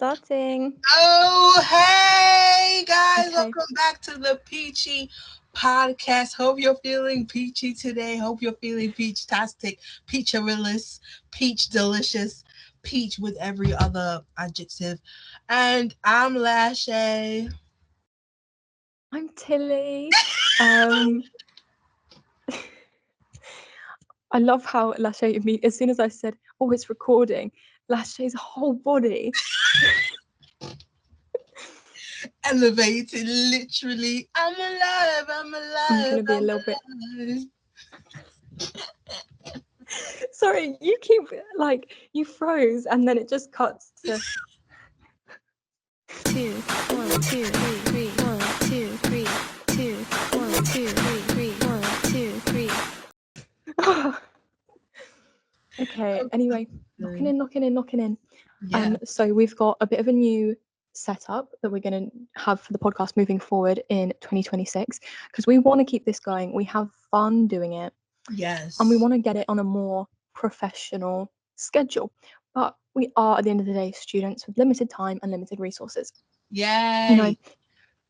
starting. Oh, hey guys, Okay. welcome back to the Peachy podcast. Hope you're feeling peachy today. Hope you're feeling peach-tastic, peach-arillis, peach delicious, peach with every other adjective. And I'm Lashay. I'm Tilly. I love how Lashay, as soon as I said, oh, it's recording, Lashay's whole body. Elevated, literally. I'm alive, I'm alive. I'm going to be a little bit... Sorry, you keep, you froze and then it just cuts to... 2, 1, 2, 3, 3, 1, 2, 3, 2, 1, 2, 3, 3, 1, 2, 3. Okay, anyway, knocking in. Yeah. So we've got a bit of a new setup that we're going to have for the podcast moving forward in 2026 because we want to keep this going. We have fun doing it. Yes. And we want to get it on a more professional schedule. But we are, at the end of the day, students with limited time and limited resources. Yay.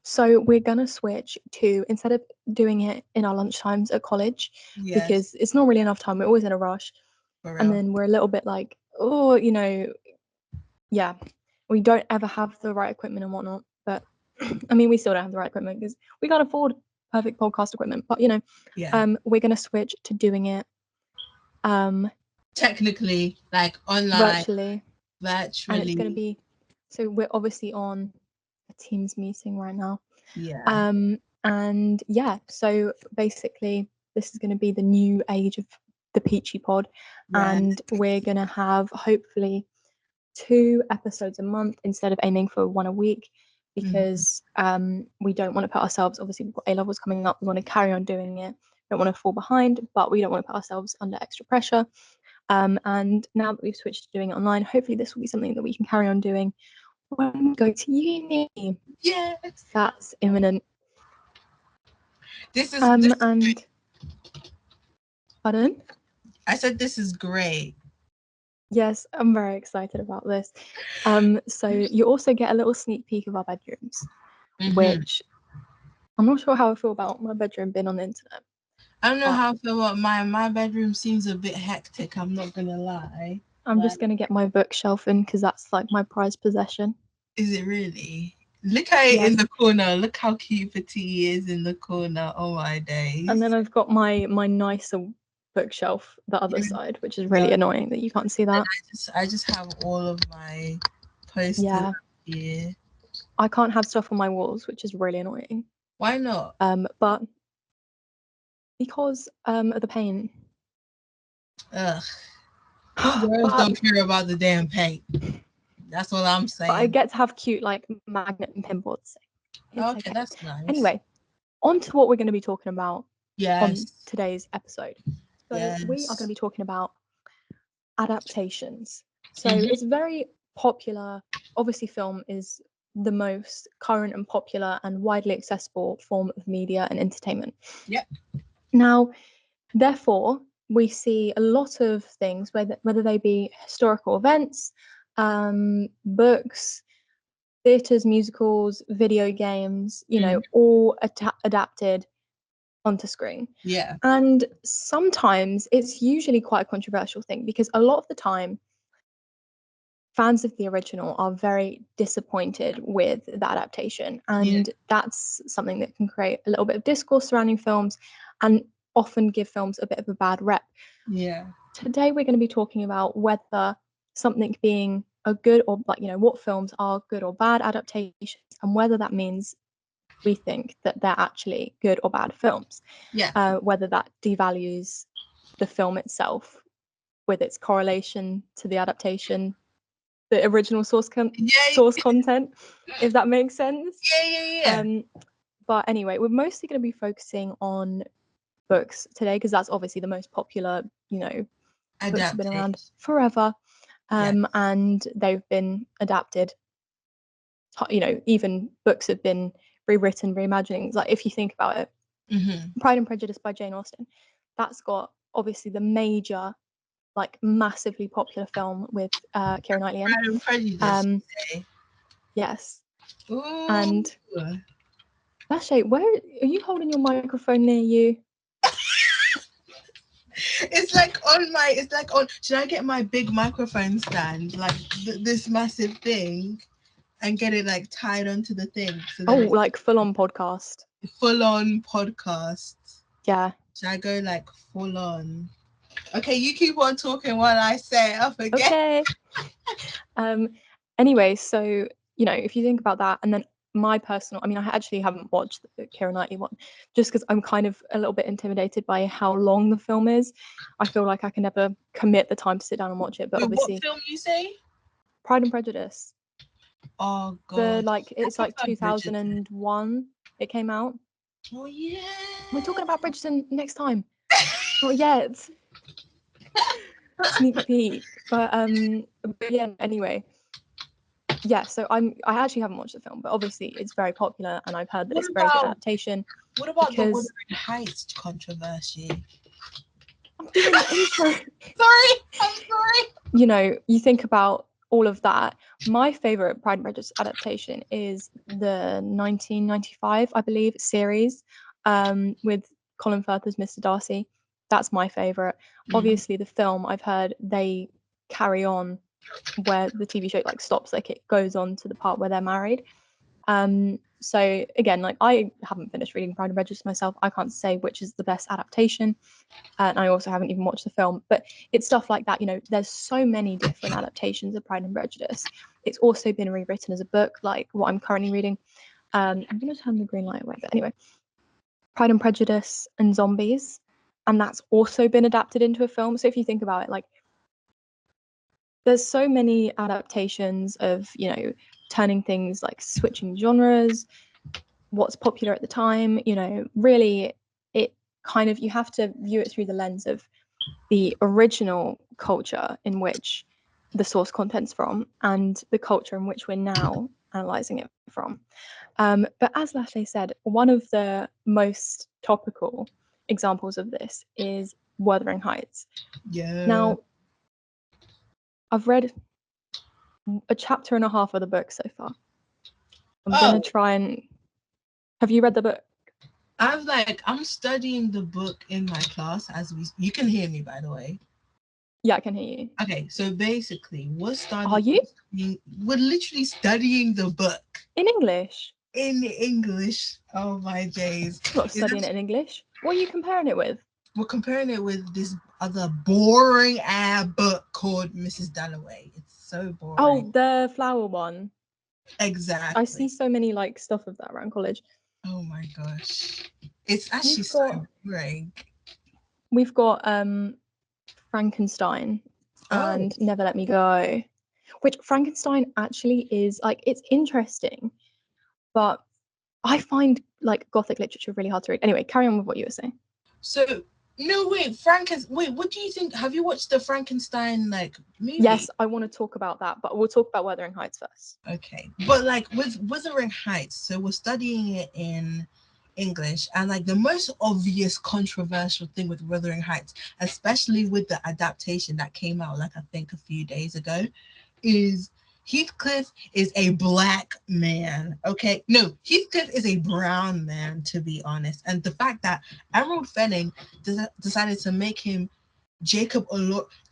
So we're going to switch to, instead of doing it in our lunchtimes at college, because it's not really enough time, we're always in a rush. And then we're a little bit like, oh, yeah, we don't ever have the right equipment and whatnot. But I mean, we still don't have the right equipment because we can't afford perfect podcast equipment. But we're gonna switch to doing it technically, like online, virtually, and it's gonna be. So we're obviously on a Teams meeting right now. Yeah. And yeah, so basically, this is gonna be the new age of the Peachy Pod, and we're gonna have hopefully 2 episodes a month instead of aiming for 1 a week, because we don't want to put ourselves, obviously we've got A-levels coming up, we want to carry on doing it, don't want to fall behind, but we don't want to put ourselves under extra pressure. And now that we've switched to doing it online, hopefully this will be something that we can carry on doing when we go to uni. Yes, that's imminent. This is and pardon? I said this is great. Yes, I'm very excited about this. So you also get a little sneak peek of our bedrooms, which I'm not sure how I feel about my bedroom being on the internet. I don't know how I feel about my bedroom. Seems a bit hectic, I'm not gonna lie. I'm just gonna get my bookshelf in because that's like my prized possession. Is it really? Look at it in the corner. Look how cute Petite is in the corner. Oh my days. And then I've got my nicer bookshelf the other side, which is really annoying that you can't see that. I just have all of my posters here. I can't have stuff on my walls, which is really annoying. Why not? But because of the paint. Ugh. Girls don't care about the damn paint. That's what I'm saying. But I get to have cute like magnet and pin boards. Okay, that's nice. Anyway, on to what we're going to be talking about on today's episode. So we are going to be talking about adaptations. So it's very popular. Obviously, film is the most current and popular and widely accessible form of media and entertainment. Yep. Now, therefore, we see a lot of things, whether they be historical events, books, theatres, musicals, video games, all adapted onto screen. Yeah. And sometimes it's usually quite a controversial thing because a lot of the time fans of the original are very disappointed with the adaptation, and that's something that can create a little bit of discourse surrounding films and often give films a bit of a bad rep. Yeah. Today we're going to be talking about whether something being a good or what films are good or bad adaptations, and whether that means we think that they're actually good or bad films. Yeah. Whether that devalues the film itself with its correlation to the adaptation, the original source content, if that makes sense. Yeah. But anyway, we're mostly going to be focusing on books today because that's obviously the most popular, books have been around forever, and they've been adapted. Even books have been rewritten, reimaginings. Like if you think about it, Pride and Prejudice by Jane Austen, that's got obviously the major, like massively popular film with Keira Knightley in. Pride and Prejudice. Yes. Ooh. And Lashay, where are you holding your microphone near you? It's like on my. It's like on. Should I get my big microphone stand, like this massive thing, and get it like tied onto the thing? So like full on podcast. Full on podcast. Yeah. Should I go like full on? Okay, you keep on talking while I say I forget. Okay. Anyway, so if you think about that, and then my personal, I mean, I actually haven't watched the Keira Knightley one, just because I'm kind of a little bit intimidated by how long the film is. I feel like I can never commit the time to sit down and watch it. But Wait, obviously, what film you say? Pride and Prejudice. Oh god, It's like 2001. It came out. Oh yeah. We're talking about Bridgerton next time. Not yet. Sneak peek. But yeah. Anyway. Yeah, so I actually haven't watched the film, but obviously it's very popular, and I've heard that it's a very good adaptation. What about the Wuthering Heights controversy? I'm doing the intro. I'm sorry. You think about all of that. My favorite Pride and Prejudice adaptation is the 1995, I believe, series with Colin Firth as Mr. Darcy. That's my favorite. Obviously, the film, I've heard they carry on where the TV show like stops, like it goes on to the part where they're married. So again, like I haven't finished reading Pride and Prejudice myself. I can't say which is the best adaptation, and I also haven't even watched the film. But it's stuff like that. There's so many different adaptations of Pride and Prejudice. It's also been rewritten as a book, like what I'm currently reading. I'm going to turn the green light away, but anyway, Pride and Prejudice and Zombies, and that's also been adapted into a film. So if you think about it, like there's so many adaptations of turning things, like switching genres, what's popular at the time. Really, it kind of, you have to view it through the lens of the original culture in which the source content's from, and the culture in which we're now analyzing it from. But as Lashley said, one of the most topical examples of this is Wuthering Heights. Yeah. Now, I've read a chapter and a half of the book so far. I'm gonna try and. Have you read the book? I'm studying the book in my class as you can hear me, by the way. Yeah, I can hear you. Okay, so basically, Are you? We're literally studying the book in English. In English. Oh my days! I'm not studying it in English. What are you comparing it with? We're comparing it with this other boring ass book called Mrs. Dalloway. It's so boring. Oh, the flower one. Exactly. I see so many like stuff of that around college. Oh my gosh. It's actually so boring. We've got Frankenstein and Never Let Me Go. Which Frankenstein actually is like, it's interesting, but I find like Gothic literature really hard to read. Anyway, carry on with what you were saying. So no, wait, what do you think? Have you watched the Frankenstein like movie? Yes, I want to talk about that, but we'll talk about Wuthering Heights first. Okay, but like with Wuthering Heights, so we're studying it in English, and like the most obvious controversial thing with Wuthering Heights, especially with the adaptation that came out like I think a few days ago, is Heathcliff is a black man. Okay, no, Heathcliff is a brown man, to be honest. And the fact that Emerald Fenning decided to make him Jacob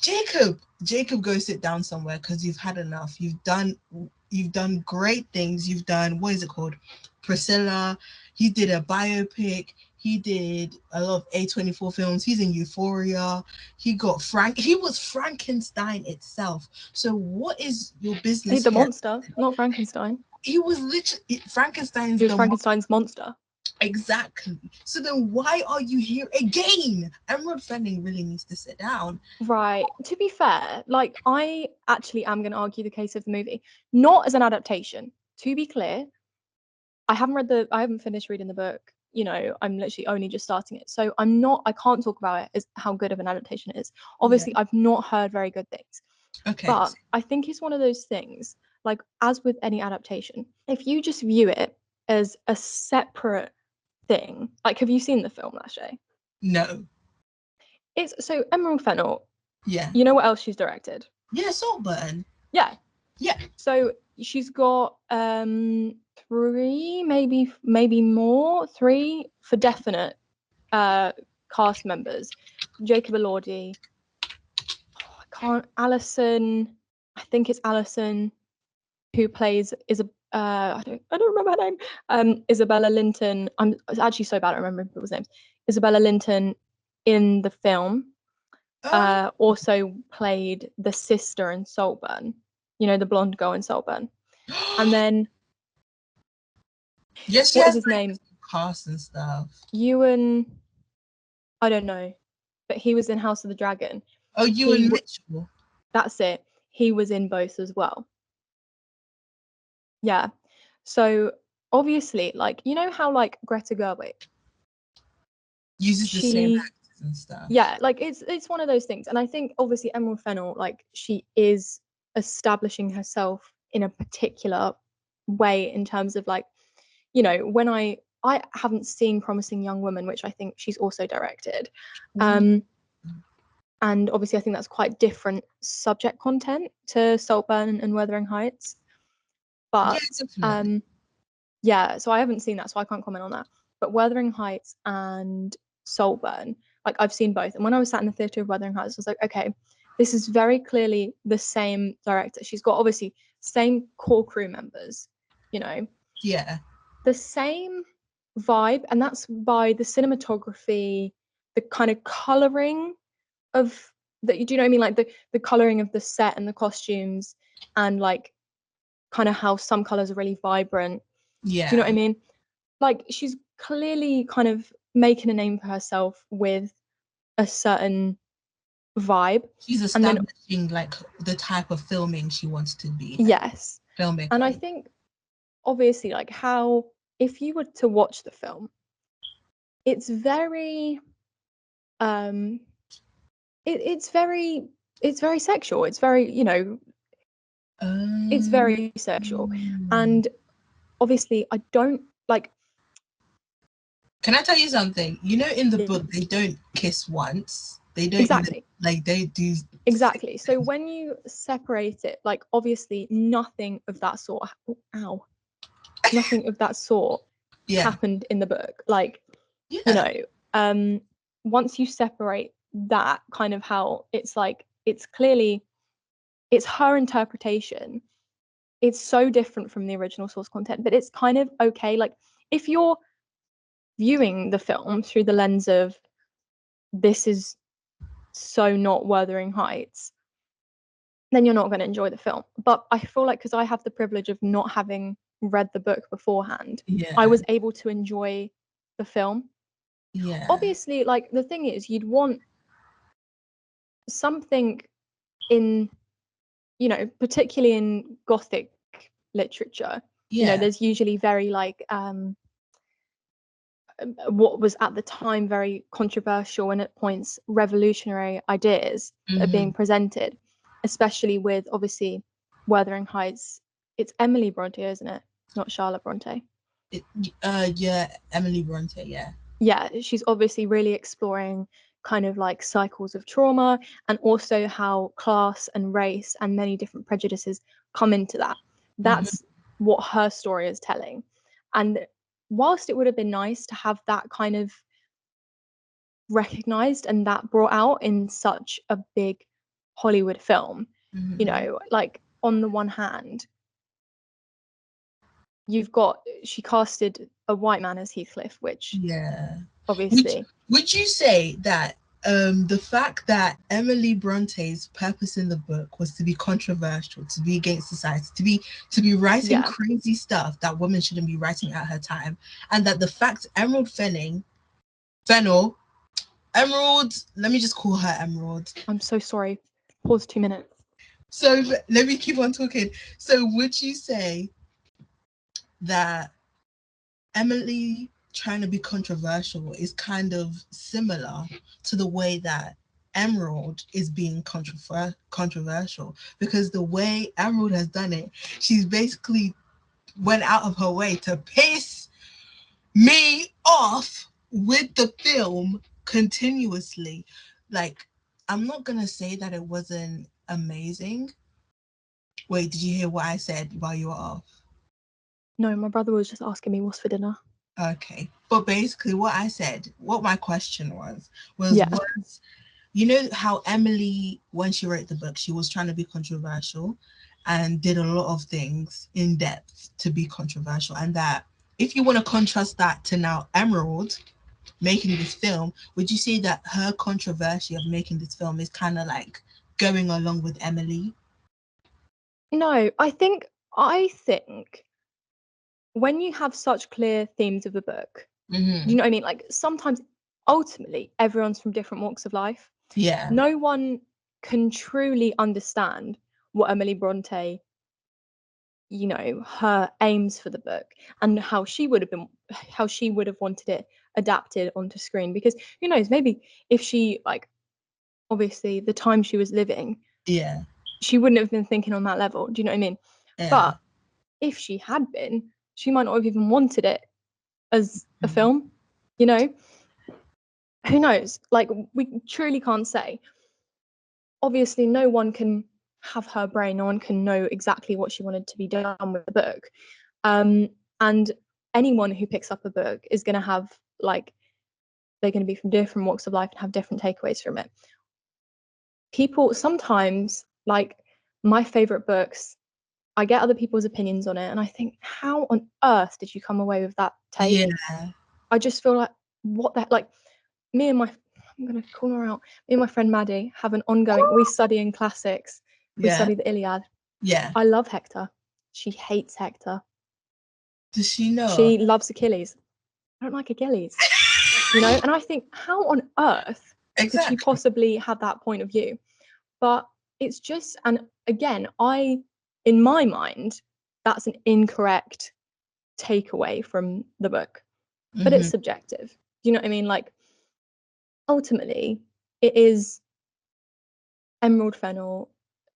Jacob, go sit down somewhere because you've had enough. You've done great things. You've done, what is it called, Priscilla. He did a biopic. He did a lot of A24 films. He's in Euphoria. He was Frankenstein itself. So what is your business? He's the monster, not Frankenstein. He was literally Frankenstein's. He was Frankenstein's monster. Exactly. So then why are you here again? Emerald Fenning really needs to sit down. Right. To be fair, like I actually am going to argue the case of the movie, not as an adaptation. To be clear, I haven't finished reading the book. I'm literally only just starting it. So I can't talk about it as how good of an adaptation it is. Obviously, I've not heard very good things. Okay. But I think it's one of those things, like as with any adaptation, if you just view it as a separate thing, like have you seen the film, Lashay? No. It's so Emerald Fennell. Yeah. You know what else she's directed? Yeah, Saltburn. Yeah. Yeah. So she's got 3, maybe more, 3 for definite cast members. Jacob Elordi, Alison, I think it's Alison, who plays I don't remember her name. Isabella Linton. I'm actually so bad at remembering people's names. Isabella Linton in the film also played the sister in Saltburn. You know, the blonde girl in Saltburn. And then yes, what is his name? Cast and stuff. Ewan, I don't know, but he was in House of the Dragon. Oh, Ewan Mitchell. That's it. He was in both as well. Yeah. So obviously, like, you know how like Greta Gerwig uses the same actors and stuff. Yeah, like it's one of those things. And I think obviously Emerald Fennell, like, she is establishing herself in a particular way in terms of, like, you know, when I haven't seen Promising Young Woman, which I think she's also directed. And obviously I think that's quite different subject content to Saltburn and Wuthering Heights. But yeah, so I haven't seen that, so I can't comment on that. But Wuthering Heights and Saltburn, like, I've seen both. And when I was sat in the theatre of Wuthering Heights, I was like, okay, this is very clearly the same director. She's got obviously same core crew members, you know. Yeah. The same vibe, and that's by the cinematography, the kind of colouring of do you know what I mean? Like the colouring of the set and the costumes, and like kind of how some colours are really vibrant. Yeah. Do you know what I mean? Like, she's clearly kind of making a name for herself with a certain vibe. She's establishing like the type of filming she wants to be. Yes. Filmmaker. And I think obviously, like, how if you were to watch the film, it's very it's very sexual. It's very, you know, it's very sexual. And obviously I don't like. Can I tell you something? You know, in the book, they don't kiss once. They don't exactly. Like, they do. Exactly. So when you separate it, like, obviously nothing of that sort. Nothing of that sort happened in the book. Like, you know, once you separate that, kind of how it's like, it's clearly, it's her interpretation. It's so different from the original source content, but it's kind of okay. Like, if you're viewing the film through the lens of, this is so not Wuthering Heights, then you're not going to enjoy the film. But I feel like, because I have the privilege of not having read the book beforehand, I was able to enjoy the film. Yeah. Obviously, like, the thing is, you'd want something in, you know, particularly in Gothic literature, you know, there's usually very, like, what was at the time very controversial and at points revolutionary ideas that are being presented, especially with obviously Wuthering Heights. It's Emily Bronte, isn't it? Not Charlotte Bronte. Yeah, Emily Bronte, yeah. Yeah, she's obviously really exploring kind of like cycles of trauma, and also how class and race and many different prejudices come into that. That's what her story is telling. And whilst it would have been nice to have that kind of recognized and that brought out in such a big Hollywood film, you know, like, on the one hand, she casted a white man as Heathcliff, which obviously. Would you say that the fact that Emily Bronte's purpose in the book was to be controversial, to be against society, to be writing crazy stuff that women shouldn't be writing at her time, and that the fact Fennell, Emerald, let me just call her Emerald. I'm so sorry. Pause 2 minutes. So let me keep on talking. So would you say that Emily trying to be controversial is kind of similar to the way that Emerald is being controversial? Because the way Emerald has done it, she's basically went out of her way to piss me off with the film continuously. Like, I'm not gonna say that it wasn't amazing, Wait, did you hear what I said while you were off? No, my brother was just asking me what's for dinner. Okay. But basically what I said, what my question Yeah. was, you know how Emily, when she wrote the book, she was trying to be controversial and did a lot of things in depth to be controversial. And that if you want to contrast that to now Emerald making this film, would you say that her controversy of making this film is kind of like going along with Emily? No, I think when you have such clear themes of a book, you know what I mean? Like sometimes ultimately everyone's from different walks of life. Yeah. No one can truly understand what Emily Bronte, you know, her aims for the book and how she would have wanted it adapted onto screen, because who knows, maybe if she, like, obviously the time she was living, Yeah. she wouldn't have been thinking on that level. Do you know what I mean? Yeah. But if she had been, she might not have even wanted it as a film, you know? Who knows? Like, we truly can't say. Obviously, no one can have her brain, no one can know exactly what she wanted to be done with the book. And anyone who picks up a book is going to have, like, they're going to be from different walks of life and have different takeaways from it. People sometimes, like, my favorite books, I get other people's opinions on it and I think, how on earth did you come away with that take? Yeah. I just feel like, what the, like, me and my, I'm gonna call her out. Me and my friend Maddie have an ongoing. We study in classics. We Yeah. study the Iliad. Yeah. I love Hector. She hates Hector. Does she know? She loves Achilles. I don't like Achilles. You know, and I think, how on earth could she Exactly. possibly have that point of view? But it's just, and again, in my mind, that's an incorrect takeaway from the book. But it's subjective. Do you know what I mean? Like, ultimately, it is Emerald Fennell,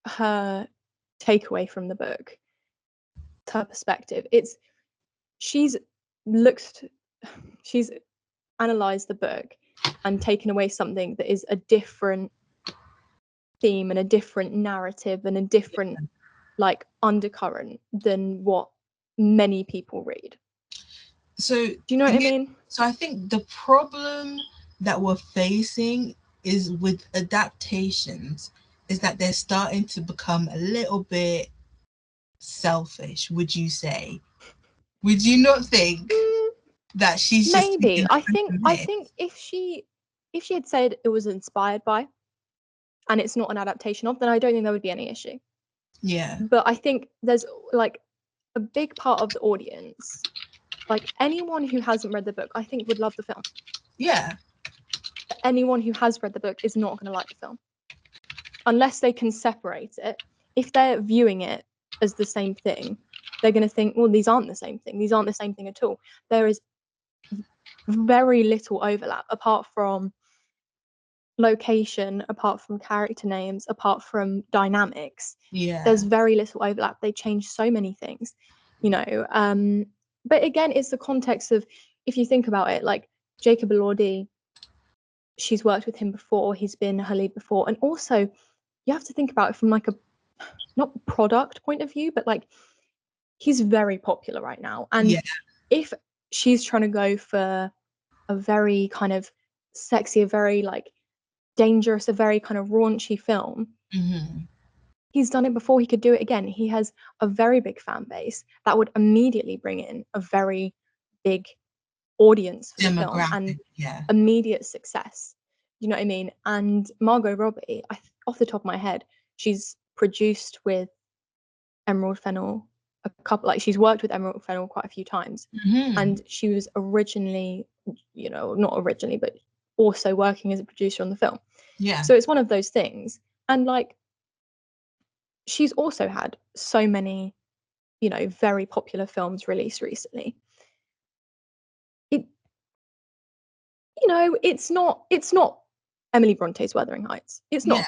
her takeaway from the book, her perspective. It's she's looked, she's analysed the book and taken away something that is a different theme and a different narrative and a different, like, undercurrent than what many people read. So, Do you know what I mean? so I think the problem that we're facing is with adaptations is that they're starting to become a little bit selfish, would you say? Would you not think Mm, that she's just taking maybe. I the think I mic? think if she had said it was inspired by and it's not an adaptation of, then I don't think there would be any issue. Yeah. But I think there's, like, a big part of the audience, like anyone who hasn't read the book, I think would love the film. Yeah. But anyone who has read the book is not going to like the film unless they can separate it. If they're viewing it as the same thing, they're going to think, well, these aren't the same thing. These aren't the same thing at all. There is very little overlap apart from location, apart from character names, apart from dynamics. Yeah. There's very little overlap. They change so many things, you know. But again, it's the context of, if you think about it, like Jacob Elordi, she's worked with him before, he's been her lead before, and also you have to think about it from, like, a not product point of view, but like, he's very popular right now, and Yeah. if she's trying to go for a very kind of sexy, a very, like, dangerous, a very kind of raunchy film, he's done it before, he could do it again. He has a very big fan base that would immediately bring in a very big audience for the film and Demographic. Yeah. immediate success. You know what I mean? And Margot Robbie, off the top of my head, she's produced with Emerald Fennell a couple, like, she's worked with Emerald Fennell quite a few times. And she was originally, you know, not originally, but also working as a producer on the film. Yeah. So it's one of those things. And, like, she's also had so many, you know, very popular films released recently. It, you know, it's not Emily Bronte's Wuthering Heights. It's Yeah. not.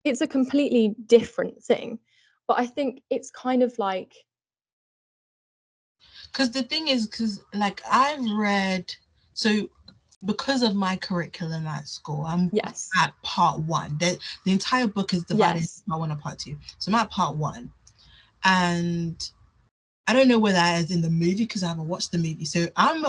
It's a completely different thing. But I think it's kind of like, Because the thing is, because like I've read, so because of my curriculum at school, I'm yes, at part one. The entire book is divided into yes, part one and part two. So I'm at part one. And I don't know where that is in the movie because I haven't watched the movie. So I'm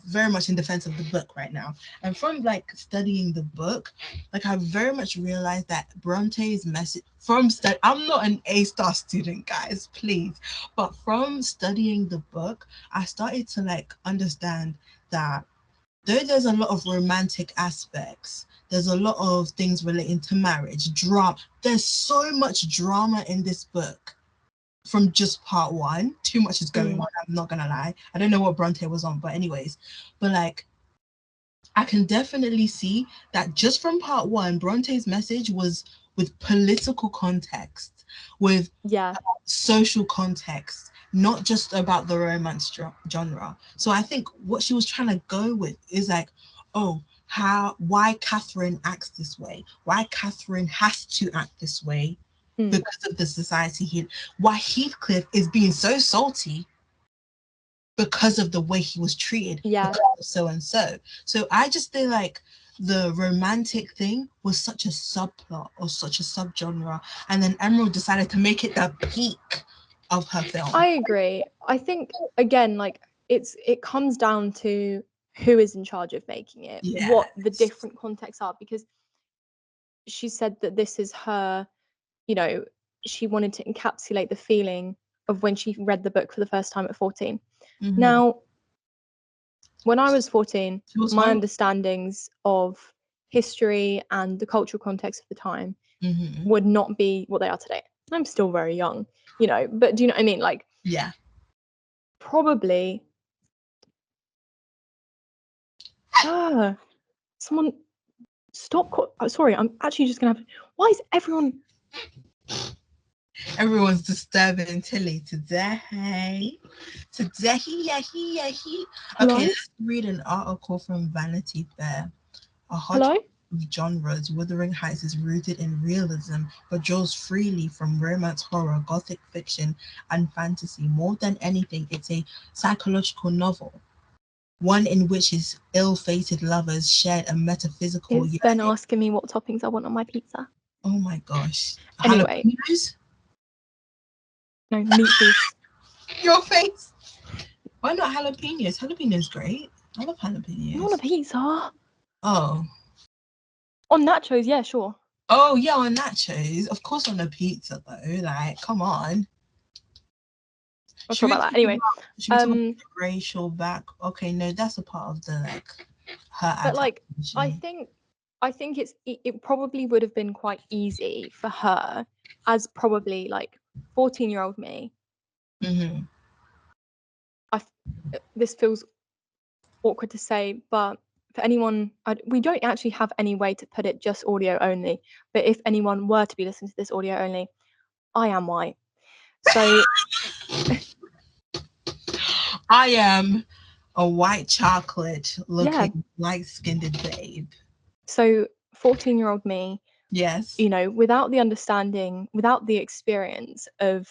very much in defense of the book right now. And from like studying the book, like I very much realized that Bronte's message I'm not an A-star student, guys, please. But from studying the book, I started to like understand that though there's a lot of romantic aspects, there's a lot of things relating to marriage, drama. There's so much drama in this book from just part one. Too much is going on, I'm not gonna lie. I don't know what Bronte was on, but anyways, but like I can definitely see that just from part one, Bronte's message was with political context, with social context, not just about the romance genre. So I think what she was trying to go with is like, oh, why Catherine acts this way, why Catherine has to act this way because of the society why Heathcliff is being so salty because of the way he was treated, so and so. So I just feel like the romantic thing was such a subplot or such a subgenre, and then Emerald decided to make it the peak of her film. I agree. I think again, like it comes down to who is in charge of making it, what the different contexts are, because she said that this is her, you know, she wanted to encapsulate the feeling of when she read the book for the first time at 14. Now, when I was 14, my understandings of history and the cultural context of the time would not be what they are today. I'm still very young, you know, but do you know what I mean? Like, probably someone stop. Sorry, I'm actually just gonna have. Why is everyone's disturbing Tilly today? Okay, let's read an article from Vanity Fair. A hodgepodge of genres, Wuthering Heights is rooted in realism, but draws freely from romance, horror, gothic fiction, and fantasy. More than anything, it's a psychological novel, one in which his ill-fated lovers shared a metaphysical. Is Ben asking me what toppings I want on my pizza? Oh my gosh! Anyway, jalapenos? No, meat juice. Your face. Why not jalapenos? Jalapenos great. I love jalapenos. Not on a pizza. Oh. On nachos, yeah, sure. Oh yeah, on nachos. Of course on a pizza though. Like, come on. I'll talk about that. Anyway. Should we talk about racial back? Okay, no, that's a part of the like her But like I think it probably would have been quite easy for her as probably like 14-year-old me. This feels awkward to say, but for anyone, we don't actually have any way to put it just audio only, but if anyone were to be listening to this audio only, I am white. So I am a white chocolate looking light-skinned babe. So 14-year-old me, yes, you know, without the understanding, without the experience of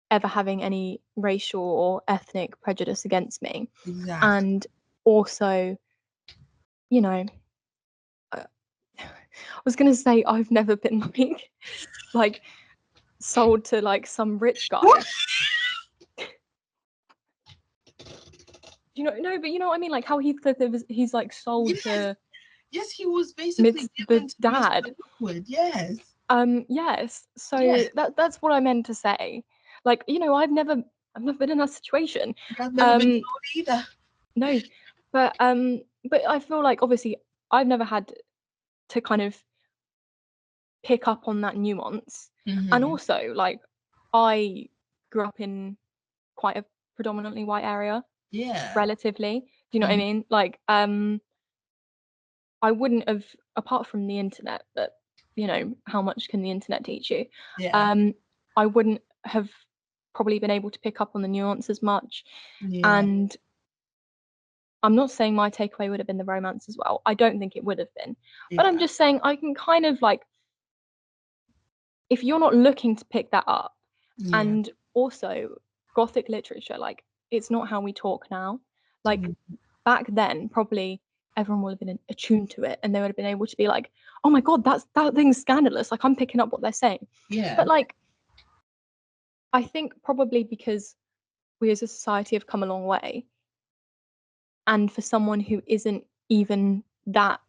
ever having any racial or ethnic prejudice against me. Exactly. And also, you know, I was gonna say I've never been like sold to like some rich guy. You know, no, but you know what I mean, like how he's like sold to. Yes, he was basically the dad. Yes. Yes. So that's what I meant to say. Like, you know, I've never been in that situation. I've never been told either. No, but I feel like obviously I've never had to kind of pick up on that nuance, and also like I grew up in quite a predominantly white area. Yeah. Relatively, do you know what I mean? Like, I wouldn't have, apart from the internet, that, you know, how much can the internet teach you? Yeah. I wouldn't have probably been able to pick up on the nuance as much. Yeah. And I'm not saying my takeaway would have been the romance as well. I don't think it would have been. But I'm just saying I can kind of like, if you're not looking to pick that up, and also Gothic literature, like it's not how we talk now. Like back then, probably everyone would have been attuned to it, and they would have been able to be like, "Oh my god, that thing's scandalous!" Like I'm picking up what they're saying. Yeah. But like, I think probably because we as a society have come a long way, and for someone who isn't even that,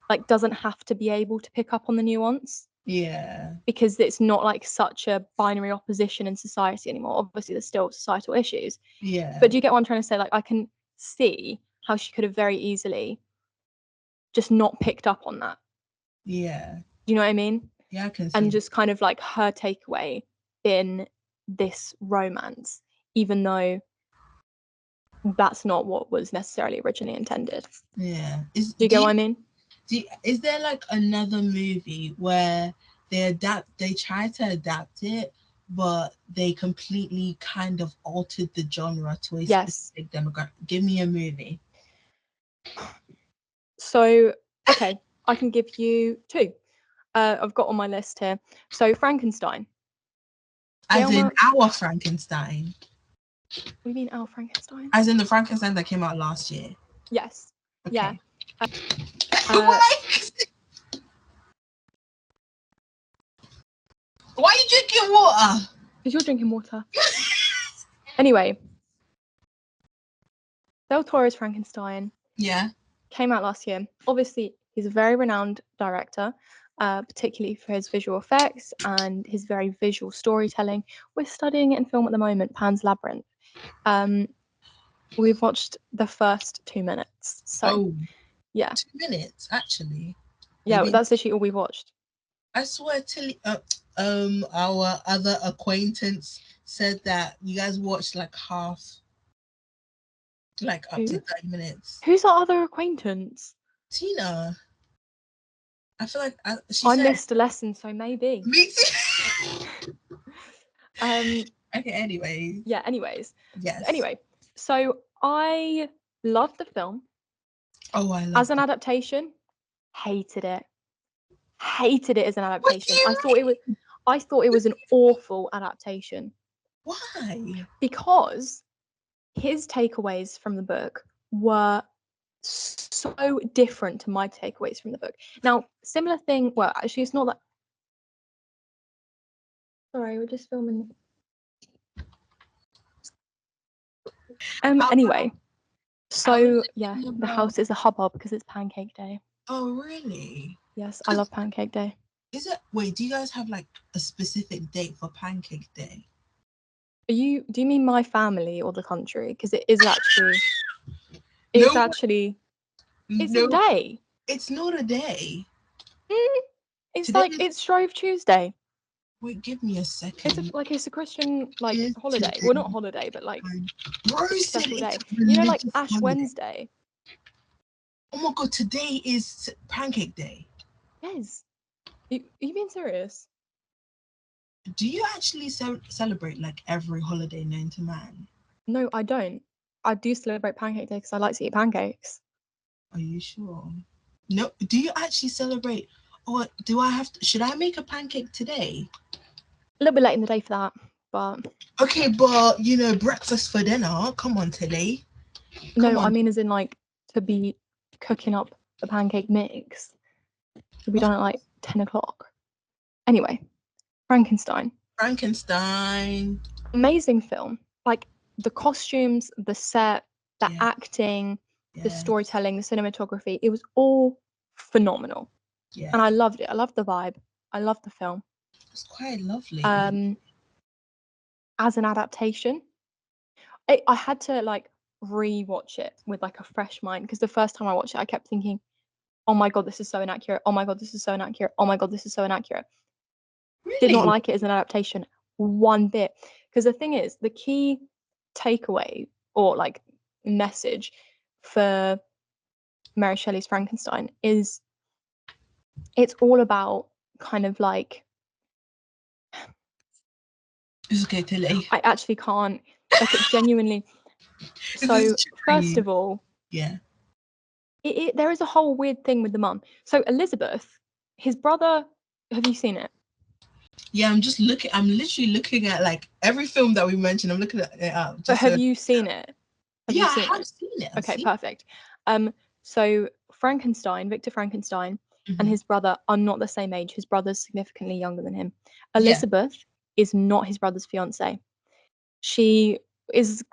like, doesn't have to be able to pick up on the nuance. Yeah. Because it's not like such a binary opposition in society anymore. Obviously, there's still societal issues. Yeah. But do you get what I'm trying to say? Like, I can see how she could have very easily just not picked up on that. Yeah. Do you know what I mean? Yeah, I can see. And just kind of like her takeaway in this romance, even though that's not what was necessarily originally intended. Yeah. Do you get what I mean? Is there like another movie where they try to adapt it, but they completely kind of altered the genre to a specific demographic? Give me a movie. So, okay, I can give you two. I've got on my list here. So, Frankenstein. As in our Frankenstein. What do you mean our Frankenstein? As in the Frankenstein that came out last year. Yes. Okay. Yeah. Why are you drinking water? Because you're drinking water. Anyway, Del Toro's Frankenstein. Yeah. Came out last year. Obviously, he's a very renowned director, particularly for his visual effects and his very visual storytelling. We're studying it in film at the moment, Pan's Labyrinth. We've watched the first 2 minutes. So, yeah. 2 minutes, actually. Yeah, that's literally all we've watched. I swear Tilly, our other acquaintance said that you guys watched like half, like up to 30 minutes. Who's our other acquaintance? Tina. I feel like I missed a lesson, so maybe. Me too. Okay, anyways. Yeah, anyways. Yes. Anyway, so I loved the film. Oh, I love as an adaptation, hated it. Hated it as an adaptation. I thought it was an awful adaptation. Why? Because his takeaways from the book were so different to my takeaways from the book. Now, similar thing, well, actually it's not that. Sorry, we're just filming. Anyway, so yeah, the house is a hubbub because it's Pancake Day. Oh, really? Yes, I love Pancake Day. Is it? Wait, do you guys have like a specific date for Pancake Day? Do you mean my family or the country? Because it is actually. It's actually. It's a day. It's not a day. It's today like it's Shrove Tuesday. Wait, give me a second. It's a Christian holiday. Today. Well, not holiday, but like special day. You know, like Ash holiday. Wednesday. Oh my god! Today is Pancake Day. Yes. Are you being serious? Do you actually celebrate like every holiday known to man? No, I don't. I do celebrate Pancake Day because I like to eat pancakes. Are you sure? No. Do you actually celebrate? Or do I have to? Should I make a pancake today? A little bit late in the day for that, but. Okay, but you know, breakfast for dinner. Come on, Tilly. No, I mean as in like to be cooking up the pancake mix. To be done at like 10 o'clock. Anyway, Frankenstein. Amazing film. Like the costumes, the set, the acting, the storytelling, the cinematography. It was all phenomenal. Yeah. And I loved it. I loved the vibe. I loved the film. It's quite lovely. As an adaptation, I had to like re-watch it with like a fresh mind because the first time I watched it, I kept thinking, "Oh my god, this is so inaccurate. Oh my god, this is so inaccurate. Oh my god, this is so inaccurate." Really? Did not like it as an adaptation one bit. Because the thing is, the key takeaway or like message for Mary Shelley's Frankenstein is it's all about kind of like. It's okay, Tilly. I actually can't. Like it genuinely. So first of all, yeah, there is a whole weird thing with the mum. So Elizabeth, his brother. Have you seen it? Yeah, I'm literally looking at like every film that we mentioned. I'm looking at it up. But have you seen it? I have seen it. Okay, perfect. So Frankenstein, Victor Frankenstein, and his brother are not the same age. His brother's significantly younger than him. Elizabeth is not his brother's fiance. she was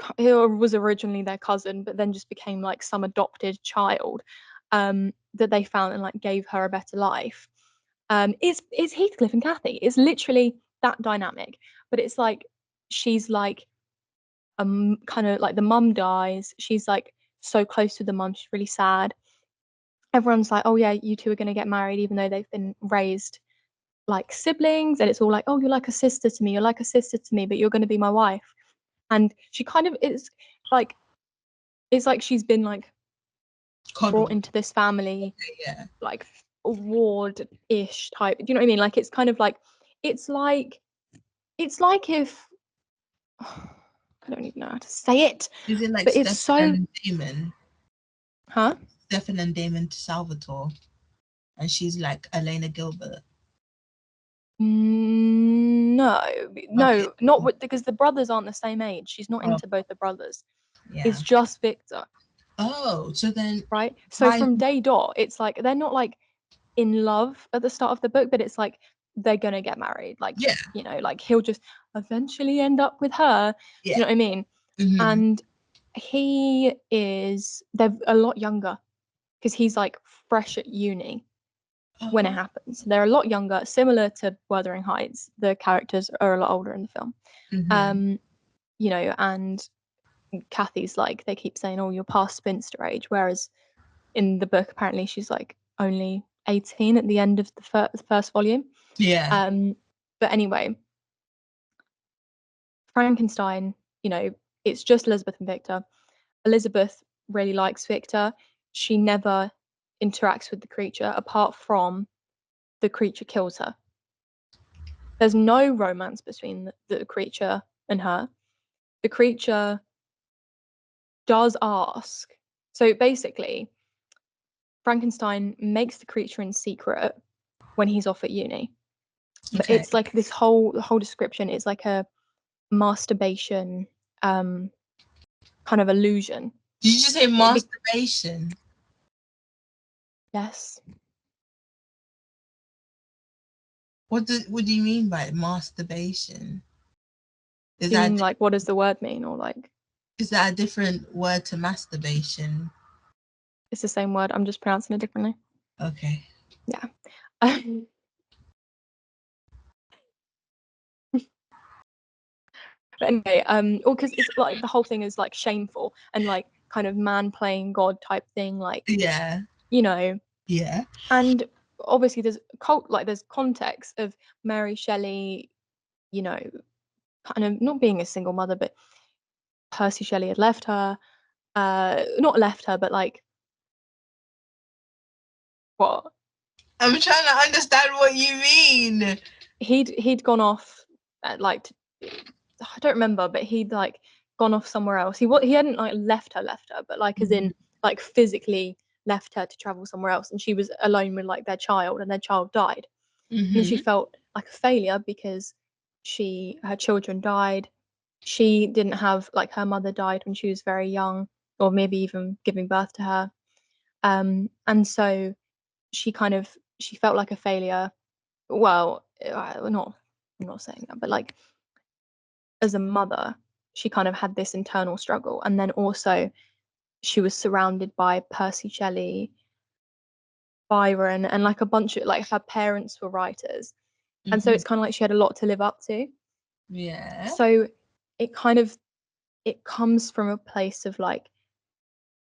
originally their cousin, but then just became like some adopted child that they found and like gave her a better life. It's Heathcliff and Kathy. It's literally that dynamic, but it's like she's like kind of like the mum dies. She's like so close to the mum. She's really sad. Everyone's like, oh yeah, you two are gonna get married, even though they've been raised like siblings, and it's all like, oh, you're like a sister to me. You're like a sister to me, but you're gonna be my wife. And she kind of is like, it's like she's been like brought into this family, Yeah. like ward-ish type. Do you know what I mean? Like it's kind of like it's like if I don't even know how to say it, Is it like but it's Stefan so and Damon? huh? Stefan and Damon to Salvatore, and she's like Elena Gilbert. No, Okay. not with, because the brothers aren't the same age. She's not Oh, into both the brothers. yeah. It's just Victor, Oh, so then right? So why? from day dot, it's like they're not like in love at the start of the book, but it's like they're gonna get married. Like, Yeah. you know, like he'll just eventually end up with her. Do Yeah. you know what I mean? Mm-hmm. And they're a lot younger because he's like fresh at uni when it Oh. happens. They're a lot younger, similar to Wuthering Heights. The characters are a lot older in the film. Mm-hmm. You know, and Kathy's like, they keep saying, oh, you're past spinster age, whereas in the book, apparently she's like only 18 at the end of the first volume. Yeah. But anyway, Frankenstein, you know, it's just Elizabeth and Victor. Elizabeth really likes Victor. She never interacts with the creature apart from the creature kills her. There's no romance between the creature and her. The creature does ask. So basically, Frankenstein makes the creature in secret when he's off at uni. But Okay. it's like this whole description is like a masturbation kind of illusion. Did you just say It be- masturbation? yes. What do you mean by masturbation? Is Do you that mean like what does the word mean, or like is that a different word to masturbation? it's the same word? I'm just pronouncing it differently. Okay. Yeah. But anyway, or because it's like the whole thing is like shameful and like kind of man playing God type thing, like Yeah. you know, Yeah. and obviously there's context of Mary Shelley, you know, kind of not being a single mother, but Percy Shelley had left her, not left her, but like what? I'm trying to understand what you mean. He'd gone off at like I don't remember, but he'd like gone off somewhere else. He hadn't like left her, but like as in like physically left her to travel somewhere else, and she was alone with like their child, and their child died, and she Mm-hmm. felt like a failure because her children died. She didn't have like her mother died when she was very young, or maybe even giving birth to her, and so she felt like a failure. Well, not I'm not saying that, but like as a mother, she kind of had this internal struggle. And then also, she was surrounded by Percy Shelley, Byron, and like a bunch of like her parents were writers. And so Mm-hmm. it's kind of like she had a lot to live up to. Yeah. So it kind of it comes from a place of like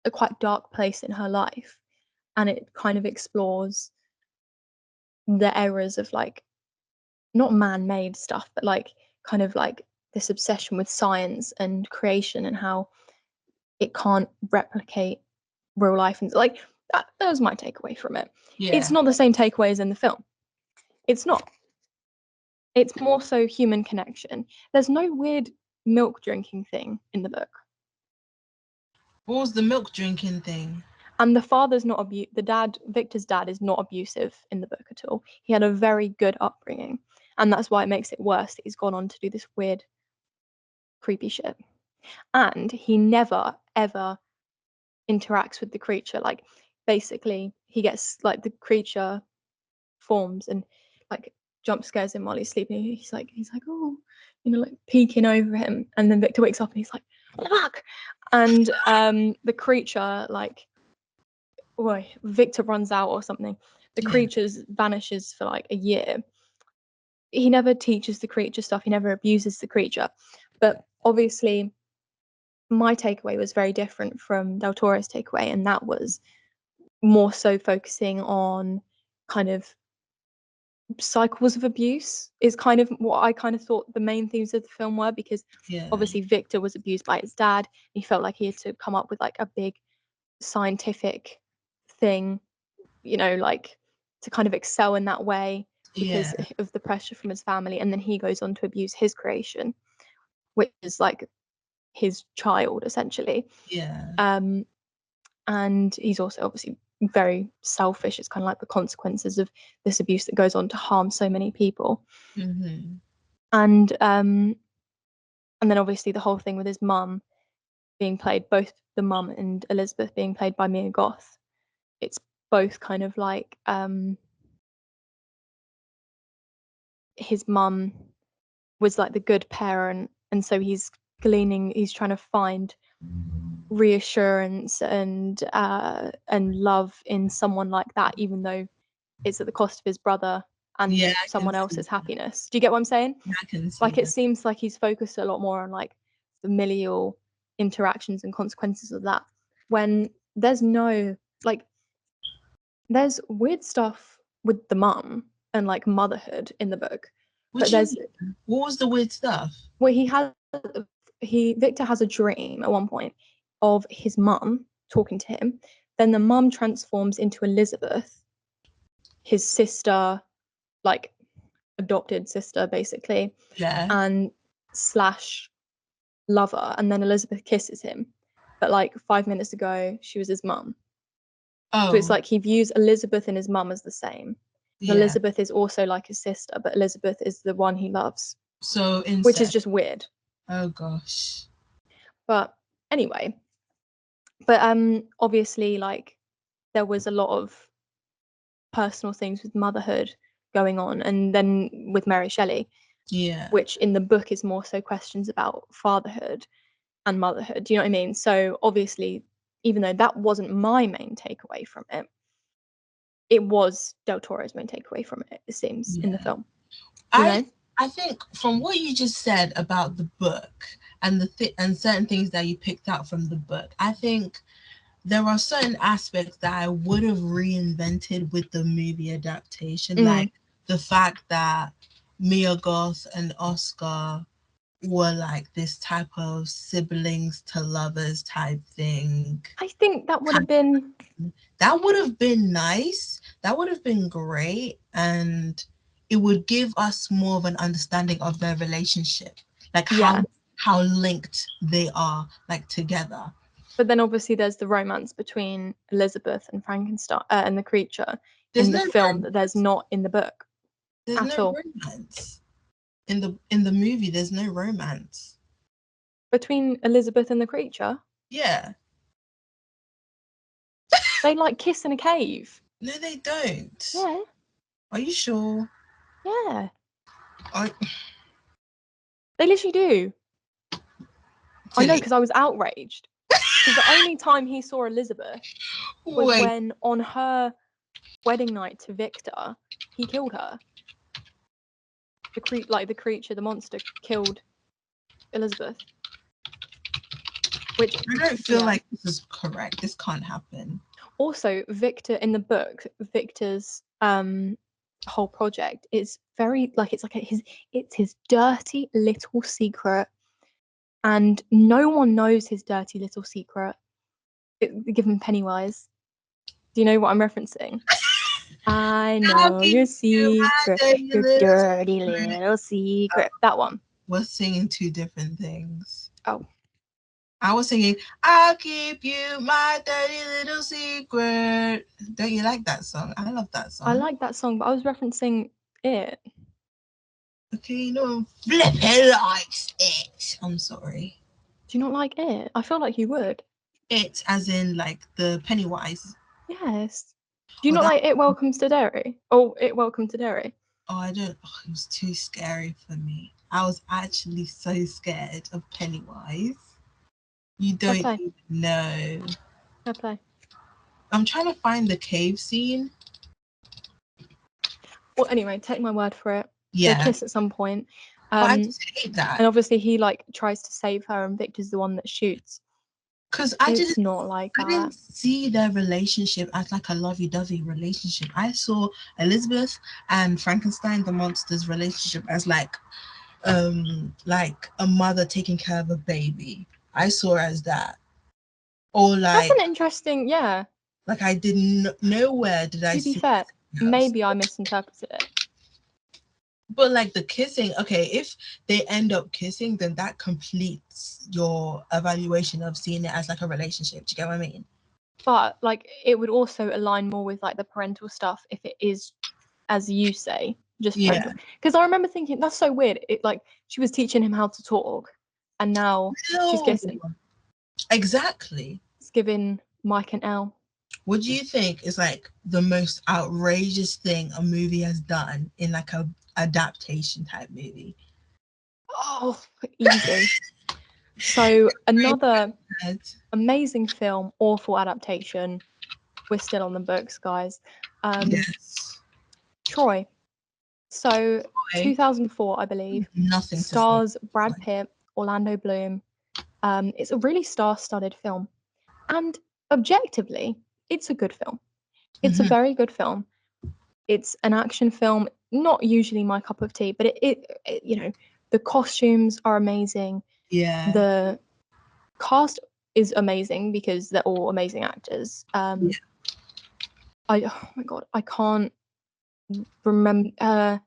a quite dark place in her life. And it kind of explores the errors of like not man-made stuff, but like kind of like this obsession with science and creation and how it can't replicate real life, and like that was my takeaway from it. It's Yeah. not the same takeaway as in the film. It's not. It's more so human connection. There's no weird milk drinking thing in the book, What was the milk drinking thing? and the father's not the dad, Victor's dad, is not abusive in the book at all. He had a very good upbringing, and that's why it makes it worse that he's gone on to do this weird creepy shit. And he never ever interacts with the creature. Like basically he gets like the creature forms and like jump scares him while he's sleeping. He's like, oh, like peeking over him, and then Victor wakes up and he's like, what the fuck? And the creature, like, Victor runs out or something. The creature vanishes for like a year. He never teaches the creature stuff. He never abuses the creature. But obviously, my takeaway was very different from Del Toro's takeaway, and that was more so focusing on kind of cycles of abuse is kind of what I kind of thought the main themes of the film were, because obviously Victor was abused by his dad. He felt like he had to come up with like a big scientific thing, like to kind of excel in that way because of the pressure from his family. And then he goes on to abuse his creation, which is like his child essentially. And he's also obviously very selfish. It's kind of like the consequences of this abuse that goes on to harm so many people. And then obviously the whole thing with his mum being played, both the mum and Elizabeth being played by Mia Goth. It's both kind of like his mum was like the good parent, and so he's trying to find reassurance and love in someone like that, even though it's at the cost of his brother and someone else's happiness. Do you get what I'm saying? I can see like, it seems like he's focused a lot more on like familial interactions and consequences of that, when there's no like, there's weird stuff with the mum and like motherhood in the book. What was the weird stuff? Well, Victor has a dream at one point of his mum talking to him. Then the mum transforms into Elizabeth, his sister, like adopted sister, basically, and slash lover. And then Elizabeth kisses him, but like 5 minutes ago, she was his mum. So it's like he views Elizabeth and his mum as the same. Elizabeth is also like his sister, but Elizabeth is the one he loves. So incest. Which is just weird. Oh gosh. But anyway, obviously, like, there was a lot of personal things with motherhood going on, and then with Mary Shelley, which in the book is more so questions about fatherhood and motherhood. Do you know what I mean? So obviously, even though that wasn't my main takeaway from it, it was Del Toro's main takeaway from it, it seems, in the film. I think from what you just said about the book and and certain things that you picked out from the book, I think there are certain aspects that I would have reinvented with the movie adaptation, like the fact that Mia Goth and Oscar were like this type of siblings to lovers type thing. I think that would have been nice. That would have been great, and it would give us more of an understanding of their relationship, like how linked they are, like, together. But then obviously there's the romance between Elizabeth and Frankenstein and the creature in the film that there's not in the book. There's no romance in the movie. There's no romance between Elizabeth and the creature. Yeah. They like kiss in a cave. No, they don't. Yeah. Are you sure? Yeah. They literally do. I know, because I was outraged. Because the only time he saw Elizabeth was when, on her wedding night to Victor, he killed her. The creature, the monster, killed Elizabeth. Which I don't feel like this is correct. This can't happen. Also, Victor, in the book, Victor's whole project is very it's his dirty little secret, and no one knows his dirty little secret. Given Pennywise, do you know what I'm referencing? I know your secret, your dirty little secret. That one. We're singing two different things. Oh. I was singing, I'll keep you my dirty little secret. Don't you like that song? I love that song. I like that song, but I was referencing it. Okay, no, Flippin' likes it. I'm sorry. Do you not like it? I feel like you would. It, as in, like, the Pennywise. Yes. Do you not like It Welcomes to Derry? Oh, It Welcome to Derry. Oh, I don't. Oh, it was too scary for me. I was actually so scared of Pennywise. You Fair don't play. even know. Fair play. I'm trying to find the cave scene. Well, anyway, take my word for it. Yeah. They kiss at some point. But I just hate that. And obviously he like tries to save her and Victor's the one that shoots. Because it's not like that. I didn't see their relationship as like a lovey-dovey relationship. I saw Elizabeth and Frankenstein the monster's relationship as like a mother taking care of a baby. I saw it as that. Or like, that's an interesting, yeah. Like I didn't nowhere did I see. To be fair, maybe I misinterpreted it. But like the kissing, okay, if they end up kissing, then that completes your evaluation of seeing it as like a relationship. Do you get what I mean? But like it would also align more with like the parental stuff if it is, as you say, just parental. Because I remember thinking that's so weird. It like she was teaching him how to talk, and now she's kissing. Exactly. It's giving Mike and Elle. What do you think is like the most outrageous thing a movie has done in like a adaptation type movie? Oh, easy. So another amazing film, awful adaptation. We're still on the books, guys. Yes. Troy. So 2004, I believe. Nothing stars Brad Pitt, Orlando Bloom. It's a really star-studded film, and objectively, it's a good film. It's a very good film. It's an action film, not usually my cup of tea, but it you know, the costumes are amazing. Yeah. The cast is amazing because they're all amazing actors. Oh my god, I can't remember. I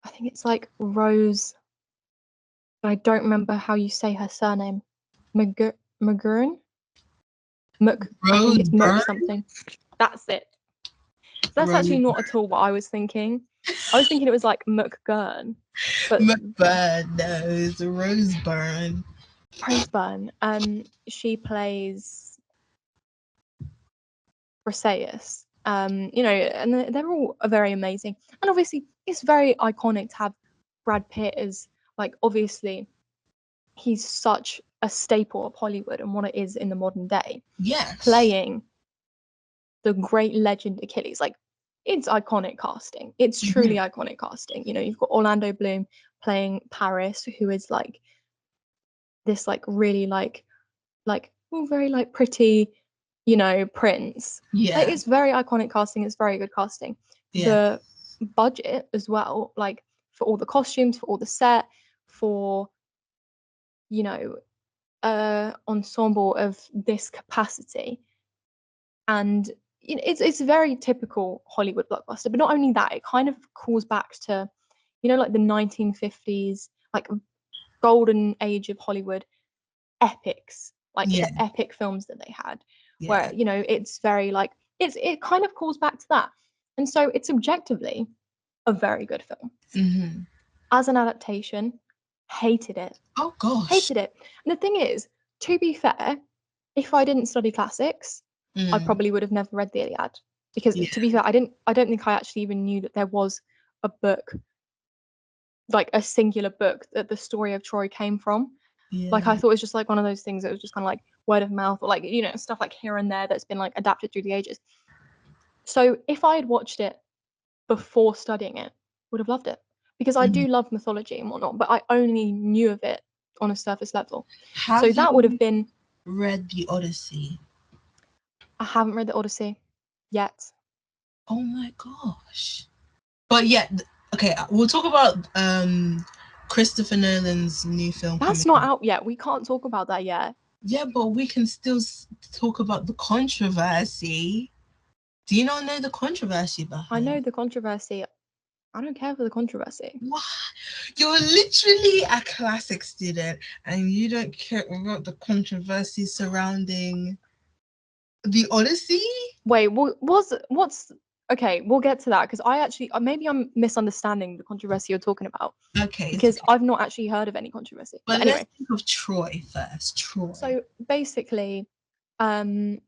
think it's like Rose. But I don't remember how you say her surname. McGurn? I think it's Mc something. That's it. So that's actually not at all what I was thinking. I was thinking it was like McGurn. But McBurn, no, it's Roseburn. Roseburn. She plays Briseis. You know, and they're all very amazing. And obviously it's very iconic to have Brad Pitt as like obviously he's such a staple of Hollywood and what it is in the modern day. Yes. Playing the great legend Achilles. Like, it's iconic casting. It's truly iconic casting. You know, you've got Orlando Bloom playing Paris, who is like this like really like very like pretty, you know, prince. Yeah. Like, it's very iconic casting. It's very good casting. Yeah. The budget as well, like for all the costumes, for all the set, for, you know, ensemble of this capacity. And you know, it's a very typical Hollywood blockbuster. But not only that, it kind of calls back to, you know, like the 1950s, like golden age of Hollywood epics, like the epic films that they had, where, you know, it's very like it kind of calls back to that. And so it's objectively a very good film. As an adaptation, hated it. Oh gosh. Hated it. And the thing is, to be fair, if I didn't study classics, I probably would have never read the Iliad. Because to be fair, I don't think I actually even knew that there was a book, like a singular book that the story of Troy came from. Like, I thought it was just like one of those things that was just kind of like word of mouth, or like, you know, stuff like here and there that's been like adapted through the ages. So if I had watched it before studying it, would have loved it. Because I do love mythology and whatnot, but I only knew of it on a surface level. So that would have been... read the Odyssey? I haven't read the Odyssey yet. Oh my gosh. But yeah, okay, we'll talk about Christopher Nolan's new film. That's not out yet. We can't talk about that yet. Yeah, but we can still talk about the controversy. Do you not know the controversy behind? I know the controversy. I don't care for the controversy. What? You're literally a classic student and you don't care about the controversy surrounding the Odyssey? Wait, what's... Okay, we'll get to that, because I actually maybe I'm misunderstanding the controversy you're talking about. Okay. Because I've not actually heard of any controversy. But anyway, let's think of Troy first. Troy. So basically, you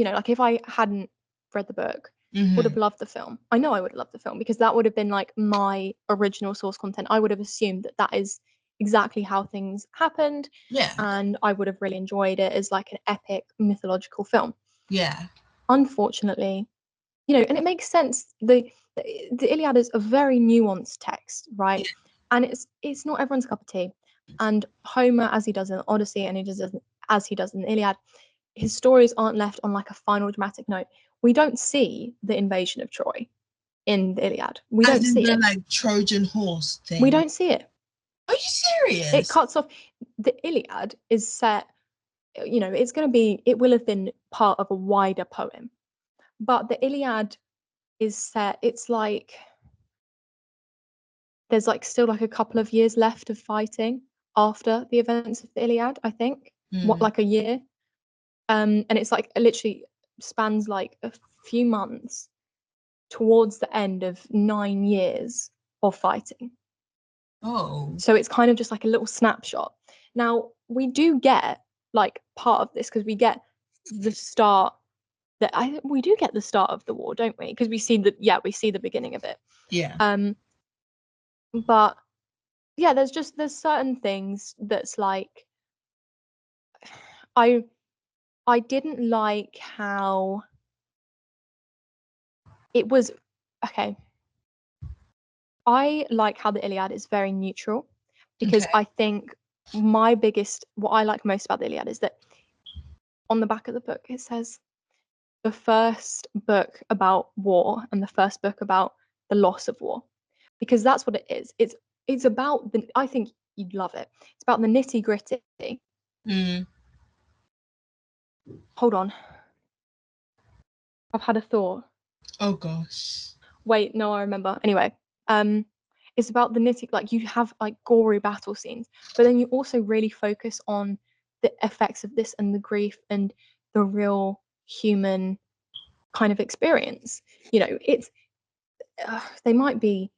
know, like if I hadn't read the book, would have loved the film. I know I would have loved the film because that would have been like my original source content. I would have assumed that that is exactly how things happened. Yeah. And I would have really enjoyed it as like an epic mythological film. Yeah. Unfortunately, and it makes sense. The Iliad is a very nuanced text, right? Yeah. And it's not everyone's cup of tea. And Homer, as he does in Odyssey, and as he does in the Iliad, his stories aren't left on like a final dramatic note. We don't see the invasion of Troy in the Iliad. We As don't in see the it. like Trojan horse thing. We don't see it. Are you serious? It cuts off. The Iliad is set, it will have been part of a wider poem. But the Iliad is set, it's like there's like still like a couple of years left of fighting after the events of the Iliad, I think. What, like a year? And it's like it literally spans like a few months towards the end of 9 years of fighting. Oh. So it's kind of just like a little snapshot. Now, we do get like part of this because we get the start we do get the start of the war, don't we? Because we see the beginning of it. Yeah. But yeah, there's certain things that's like I didn't like how it was. Okay, I like how the Iliad is very neutral because Okay. I think what I like most about the Iliad is that on the back of the book it says the first book about war and the first book about the loss of war, because that's what it is. It's about I think you'd love it. It's about the nitty gritty. Hold on, I've had a thought. Oh gosh. Wait, no, I remember. Anyway, it's about the nitty, like you have like gory battle scenes, but then you also really focus on the effects of this and the grief and the real human kind of experience. It's they might be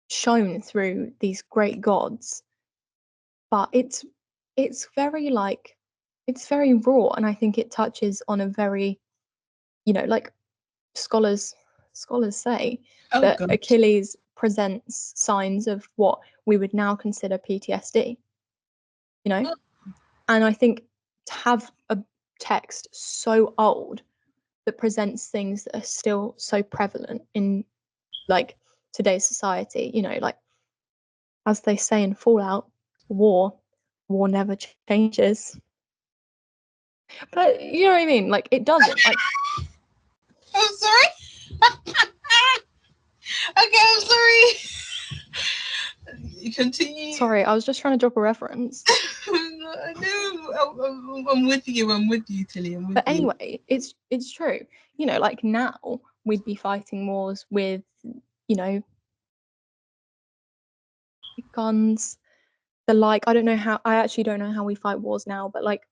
shown through these great gods, but it's very like it's very raw, and I think it touches on a very, like scholars say Oh that gosh. Achilles presents signs of what we would now consider PTSD, Oh. and I think to have a text so old that presents things that are still so prevalent in like today's society, like as they say in Fallout, war never changes. But you know what I mean? Like it doesn't. Like I'm sorry. Okay, I'm sorry. You continue. sorry, I was just trying to drop a reference. No, I'm with you. I'm with you, Tilly. I'm with But you. anyway, it's true. Like now we'd be fighting wars with, guns. I don't know how. I actually don't know how we fight wars now, but like,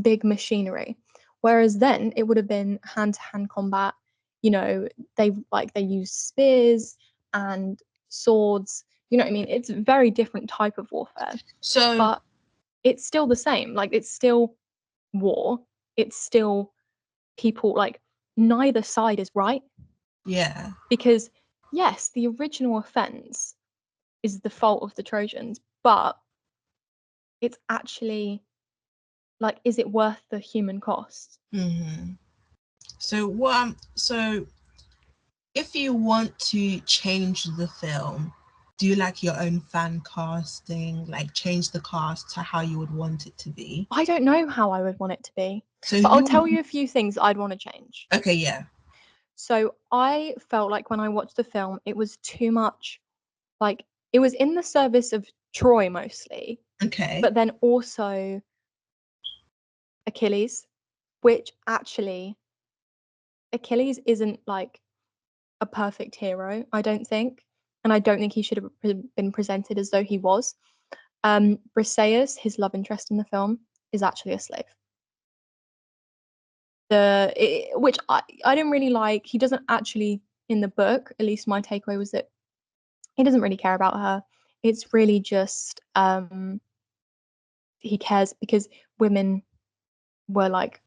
big machinery. Whereas then it would have been hand-to-hand combat. They use spears and swords. You know what I mean? It's a very different type of warfare. So, but it's still the same. Like it's still war. It's still people, like neither side is right. yeah. Because yes, the original offense is the fault of the Trojans, but it's actually like, is it worth the human cost? So if you want to change the film, do you like your own fan casting, like change the cast to how you would want it to be? I don't know how I would want it to be, So but I'll tell you a few things I'd want to change. Okay, yeah. So I felt like when I watched the film, it was too much, like it was in the service of Troy mostly, Okay. but then also Achilles, which actually Achilles isn't like a perfect hero, I don't think, and I don't think he should have been presented as though he was. Briseis, his love interest in the film, is actually a slave. Which I didn't really like. He doesn't actually, in the book, at least my takeaway was that he doesn't really care about her. It's really just he cares because women were like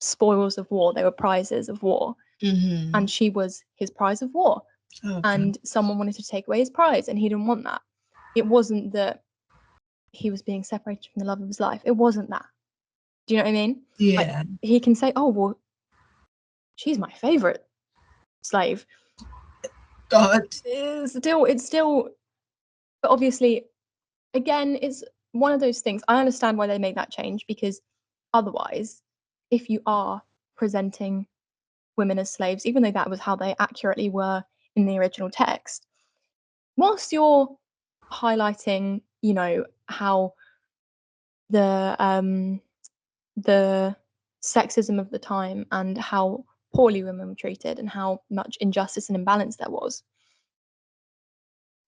spoils of war. They were prizes of war. And she was his prize of war. And someone wanted to take away his prize, and he didn't want that. It wasn't that he was being separated from the love of his life. It wasn't that. Do you know what I mean? Yeah. Like, he can say, oh, well, she's my favorite slave. God. It's still, but obviously, again, it's one of those things. I understand why they made that change, because otherwise, if you are presenting women as slaves, even though that was how they accurately were in the original text, whilst you're highlighting, you know, how the sexism of the time and how poorly women were treated and how much injustice and imbalance there was,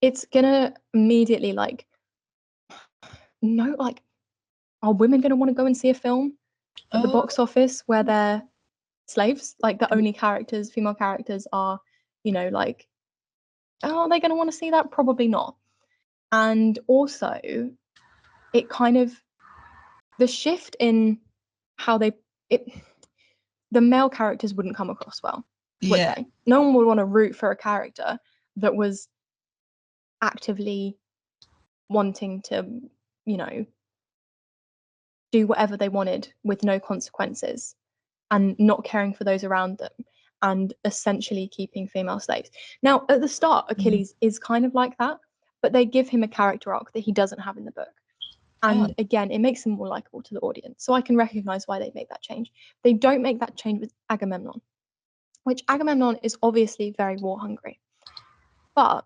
it's gonna immediately like, no, like, are women gonna want to go and see a film at the box office where they're slaves? Like, the only characters, female characters, are, you know, like, are they gonna want to see that? Probably not. And also, it kind of, the shift in how the male characters wouldn't come across well, would they? No one would want to root for a character that was actively wanting to, you know, do whatever they wanted with no consequences and not caring for those around them and essentially keeping female slaves. Now, at the start, Achilles is kind of like that, but they give him a character arc that he doesn't have in the book. And again, it makes him more likable to the audience. So I can recognize why they make that change. They don't make that change with Agamemnon, which Agamemnon is obviously very war hungry. But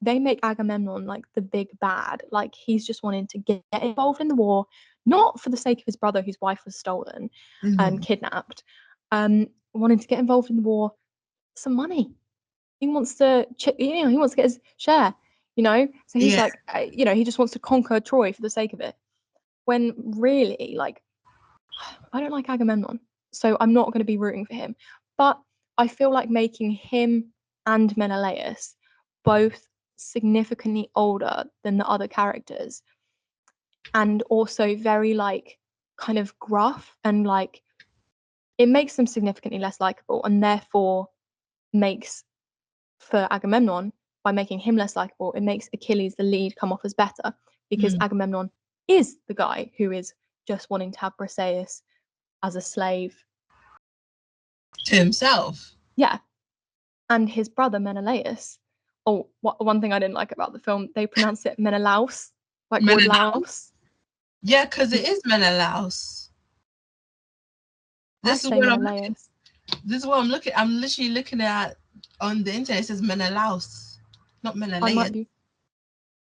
they make Agamemnon like the big bad. Like, he's just wanting to get involved in the war, not for the sake of his brother whose wife was stolen and kidnapped. Wanting to get involved in the war, some money. He wants to, he wants to get his share. So he's like, he just wants to conquer Troy for the sake of it. When really, like, I don't like Agamemnon, so I'm not going to be rooting for him. But I feel like making him and Menelaus both significantly older than the other characters, and also very, like, kind of gruff, and like, it makes them significantly less likable, and therefore makes, for Agamemnon, by making him less likable, it makes Achilles, the lead, come off as better, because Agamemnon is the guy who is just wanting to have Briseis as a slave to himself. Yeah. And his brother Menelaus. Oh, one thing I didn't like about the film, they pronounce it Menelaus, like Woodlouse. Yeah, because it is Menelaus. This is what I'm looking. I'm literally looking at on the internet. It says Menelaus, not Menelaus.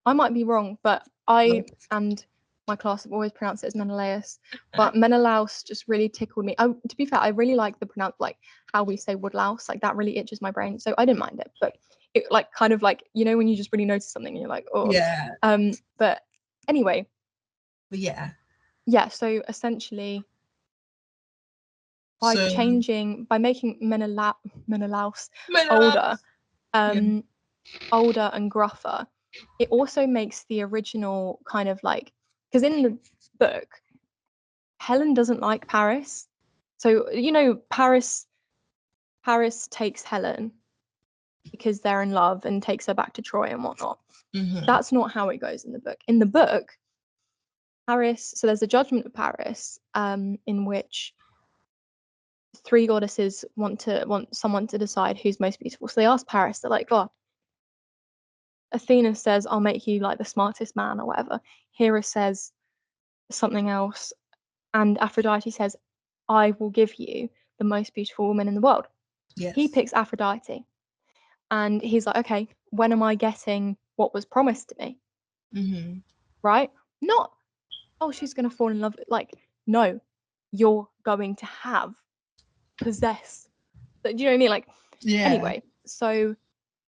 I might be wrong, but I and my class have always pronounced it as Menelaus. But Menelaus just really tickled me. To be fair, I really like the like how we say Woodlouse. Like, that really itches my brain, so I didn't mind it. But it, like, kind of like, when you just really notice something and you're like, oh yeah. But anyway. But yeah. Yeah. So essentially, by making Menelaus older, older and gruffer, it also makes the original kind of like, because in the book, Helen doesn't like Paris. So, Paris takes Helen because they're in love and takes her back to Troy and whatnot. That's not how it goes in the book. In the book, Paris, so there's a judgment of Paris, in which 3 goddesses want someone to decide who's most beautiful. So they ask Paris, they're like, oh, Athena says, I'll make you like the smartest man or whatever. Hera says something else. And Aphrodite says, I will give you the most beautiful woman in the world. Yes. He picks Aphrodite. And he's like, okay, when am I getting what was promised to me? Right? Not, oh, she's going to fall in love. Like, no, you're going to possess. Do you know what I mean? Like, Anyway, so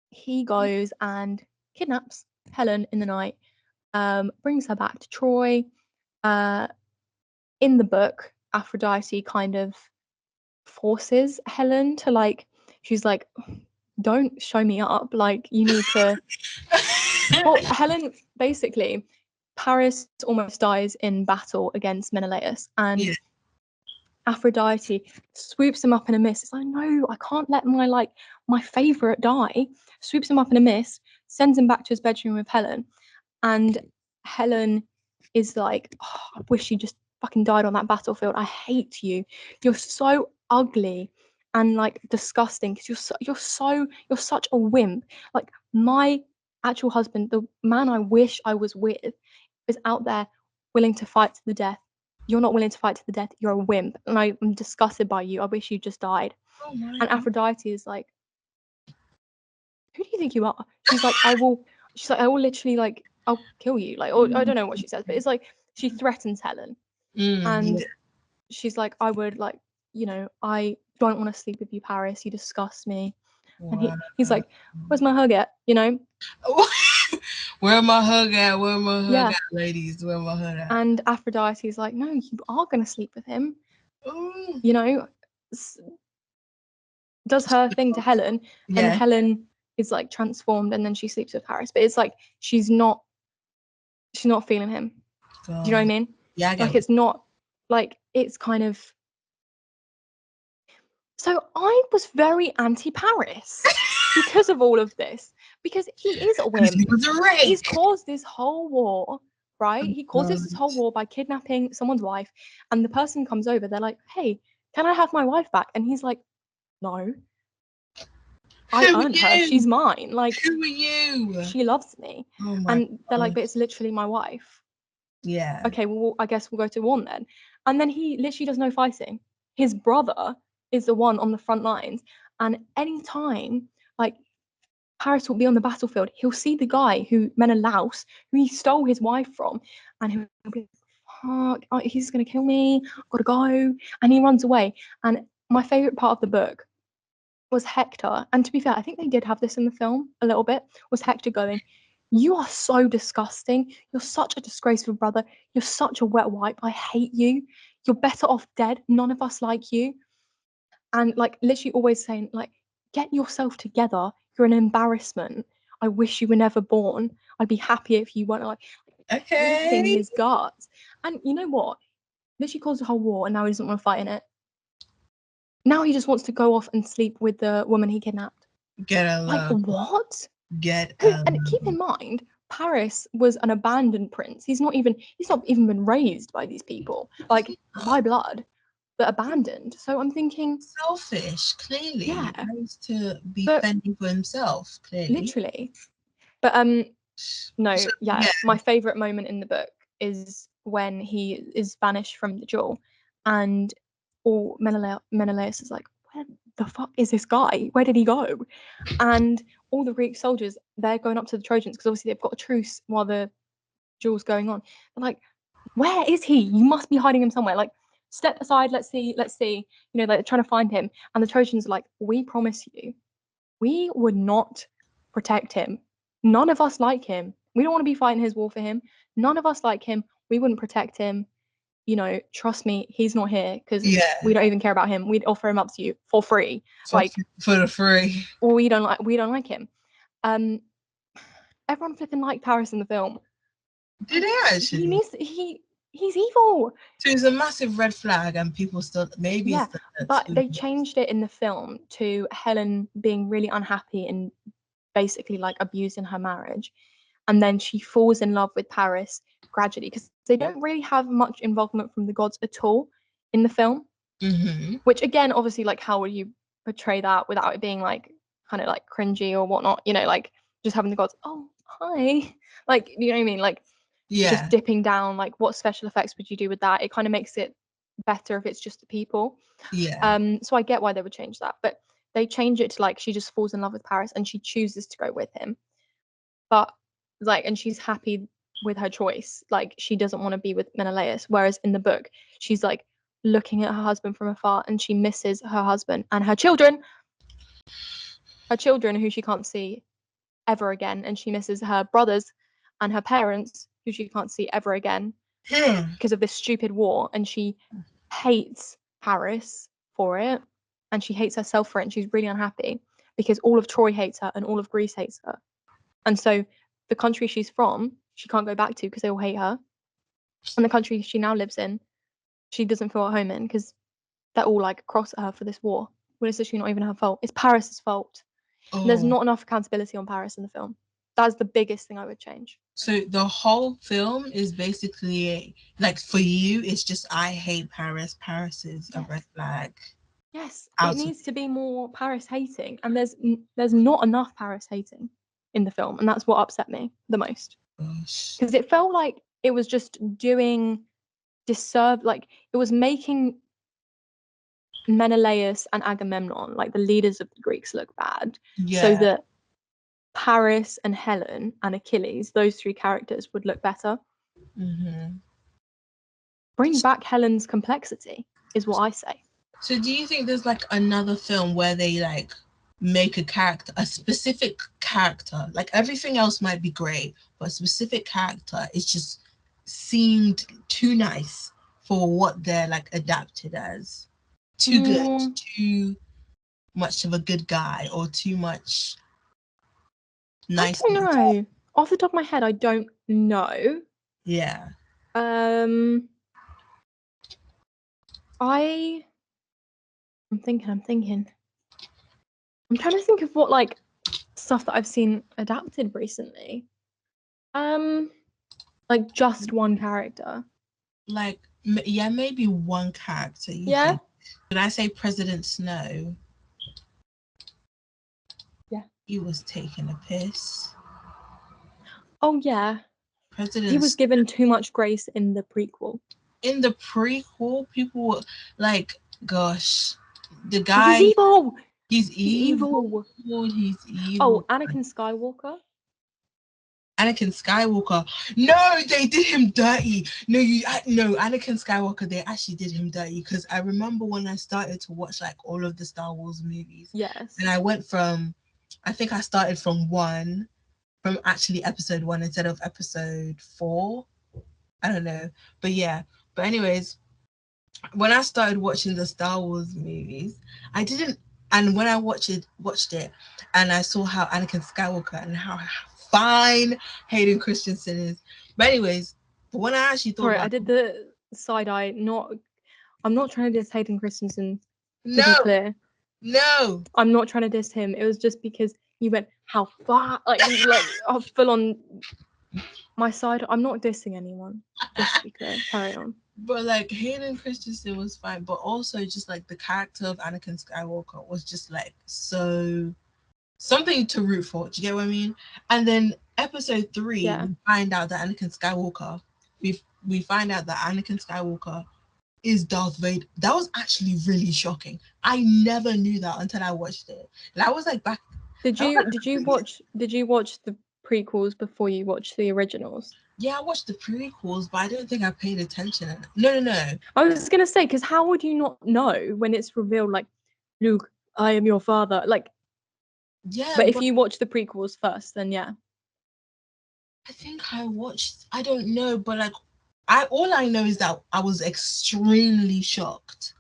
he goes and kidnaps Helen in the night, brings her back to Troy. In the book, Aphrodite kind of forces Helen to, like, she's like, don't show me up, like, you need to well, Helen, basically, Paris almost dies in battle against Menelaus, and Aphrodite swoops him up in a mist. It's like, no, I can't let my favorite die. Swoops him up in a mist, sends him back to his bedroom with Helen, and Helen is like, oh, I wish you just fucking died on that battlefield. I hate you. You're so ugly and like disgusting because you're such a wimp. Like my actual husband, the man I wish I was with, is out there willing to fight to the death. You're not willing to fight to the death. You're a wimp, and I'm disgusted by you. I wish you just died. Oh my And God. Aphrodite is like, who do you think you are? She's like, I will. She's like, I will literally like, I'll kill you. Like, or I don't know what she says, but it's like she threatens Helen, and Yeah. she's like, I would like, I don't want to sleep with you, Paris. You disgust me. And Wow. he's like, where's my hug at? Where my hug at? Where my hug Yeah. at, ladies? Where my hug at? And Aphrodite's like, no, you are gonna sleep with him. Ooh. Does her thing to Helen, and Yeah. Helen is like transformed, and then she sleeps with Paris. But it's like she's not feeling him. Do you know what I mean? Yeah, I get Like it. it's not like it's kind of. So I was very anti-Paris because of all of this, because he is a Because wimp. he was a He's rake. caused this whole war, right? He causes this whole God. war by kidnapping someone's wife, and the person comes over. They're like, "Hey, can I have my wife back?" And he's like, "No, I Who are earned her. She's you? mine. Like, Who are you? she loves me." Oh my And they're like, God. "But it's literally my wife." Yeah. Okay, well, I guess we'll go to war then. And then he literally does no fighting. His brother is the one on the front lines. And anytime, like, Paris will be on the battlefield, he'll see the guy who, Menelaus, who he stole his wife from, and he'll be like, fuck, he's going to kill me, I've got to go. And he runs away. And my favourite part of the book was Hector. And to be fair, I think they did have this in the film a little bit, was Hector going, you are so disgusting. You're such a disgraceful brother. You're such a wet wipe. I hate you. You're better off dead. None of us like you. And like literally always saying, like, get yourself together. You're an embarrassment. I wish you were never born. I'd be happy if you weren't, like ripping Okay. his guts. And you know what? Literally caused a whole war and now he doesn't want to fight in it. Now he just wants to go off and sleep with the woman he kidnapped. Get a Like, love. what? Get a And keep in mind, Paris was an abandoned prince. He's not even been raised by these people, like by blood, but abandoned. So I'm thinking, selfish, clearly. yeah, He wants to be but fending for himself, clearly. literally. But no, So, yeah, yeah. my favorite moment in the book is when he is banished from the duel, and all Menelaus is like, where the fuck is this guy? Where did he go? And all the Greek soldiers, they're going up to the Trojans because obviously they've got a truce while the duel's going on. They're like, where is he? You must be hiding him somewhere. Like, step aside, let's see. Like they're trying to find him. And the Trojans are like, we promise you, we would not protect him. None of us like him. We don't want to be fighting his war for him. None of us like him. We wouldn't protect him. Trust me, he's not here because we don't even care about him. We'd offer him up to you for free. Like for the free. we don't like him. Um Everyone flipping liked Paris in the film. Did they actually? He's evil. So it's a massive red flag, and people still maybe Yeah, it's but they changed it in the film to Helen being really unhappy and basically like abusing her marriage, and then she falls in love with Paris gradually because they don't really have much involvement from the gods at all in the film. Which again, obviously, like how would you portray that without it being like kind of like cringy or whatnot? Like just having the gods, oh hi, like you know what I mean, like just dipping down. Like what special effects would you do with that? It kind of makes it better if it's just the people. So I get why they would change that, but they change it to like she just falls in love with Paris and she chooses to go with him, but like, and she's happy with her choice. Like she doesn't want to be with Menelaus, whereas in the book she's like looking at her husband from afar and she misses her husband and her children who she can't see ever again, and she misses her brothers and her parents who she can't see ever again because of this stupid war, and she hates Paris for it, and she hates herself for it, and she's really unhappy because all of Troy hates her and all of Greece hates her, and so the country she's from she can't go back to because they all hate her, and the country she now lives in she doesn't feel at home in because everyone hates her. And so she decides to go with Paris. And she hates Paris for it, and she hates herself for it. And so the country she now lives in she can't go back to because they all hate her, and the country she now lives in she doesn't feel at home in because everyone hates her. they're all like cross at her for this war when it's actually not even her fault. It's Paris's fault. Oh. There's not enough accountability on Paris in the film. That's the biggest thing I would change. So the whole film is basically like, for you, it's just I hate Paris. Paris is a red flag. Yes, it needs to be more Paris hating, and there's not enough Paris hating in the film, and that's what upset me the most. Because it felt like it was just doing like it was making Menelaus and Agamemnon, like the leaders of the Greeks, look bad, so that Paris and Helen and Achilles, those three characters, would look better. Mm-hmm. Bring back Helen's complexity is what I say. So do you think there's like another film where they like make a specific character, like everything else might be great, but a specific character is just seemed too nice for what they're like adapted as? Too good, too much of a good guy, or too much nice? I don't know. Off the top of my head, I don't know. Yeah. I'm thinking. I'm trying to think of what like stuff that I've seen adapted recently. Like just one character. Like, yeah, maybe one character. Yeah. Did I say President Snow? Yeah. He was taking a piss. Oh yeah. He was given too much grace in the prequel. In the prequel, people were like, gosh, the guy. He's evil. He's evil. He's Oh, evil. Anakin Skywalker. Anakin Skywalker. No, they did him dirty. No, Anakin Skywalker, they actually did him dirty, because I remember when I started to watch like all of the Star Wars movies. Yes. And I went I think I started from actually episode 1 instead of episode 4. I don't know. But yeah. But anyways, when I started watching the Star Wars movies, and when I watched it and I saw how Anakin Skywalker and how fine Hayden Christensen is. But anyways, when I actually thought I did the side eye. I'm not trying to diss Hayden Christensen, to be clear. No. I'm not trying to diss him. It was just because he went how far, like full on my side. I'm not dissing anyone, just to be clear. Carry on. But like Hayden Christensen was fine, but also just like the character of Anakin Skywalker was just like so something to root for. Do you get what I mean? And then episode 3, we find out that Anakin Skywalker, we find out that Anakin Skywalker is Darth Vader. That was actually really shocking. I never knew that until I watched it. And I was like back. Did you watch the prequels before you watched the originals? Yeah, I watched the prequels, but I don't think I paid attention. No. I was gonna say, because how would you not know when it's revealed, like, Luke, I am your father? Like, yeah. But if you watch the prequels first, then yeah. I think I don't know, but like, all I know is that I was extremely shocked.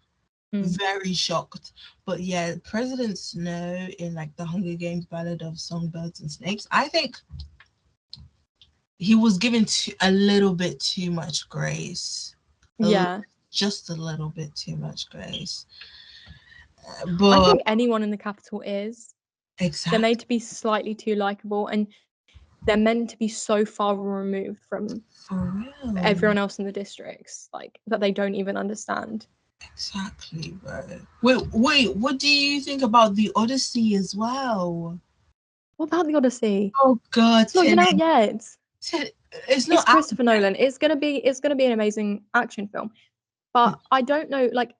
Very shocked. But yeah, President Snow in like the Hunger Games Ballad of Songbirds and Snakes, I think he was given a little bit too much grace. Just a little bit too much grace. But I think anyone in the capital is. Exactly. They're made to be slightly too likable, and they're meant to be so far removed from everyone else in the districts, like, that they don't even understand. Exactly, bro. Wait, what do you think about the Odyssey as well? What about the Odyssey? Oh God, it's not even out yet. It's not. It's Christopher Nolan. It's gonna be an amazing action film, but I don't know. Like,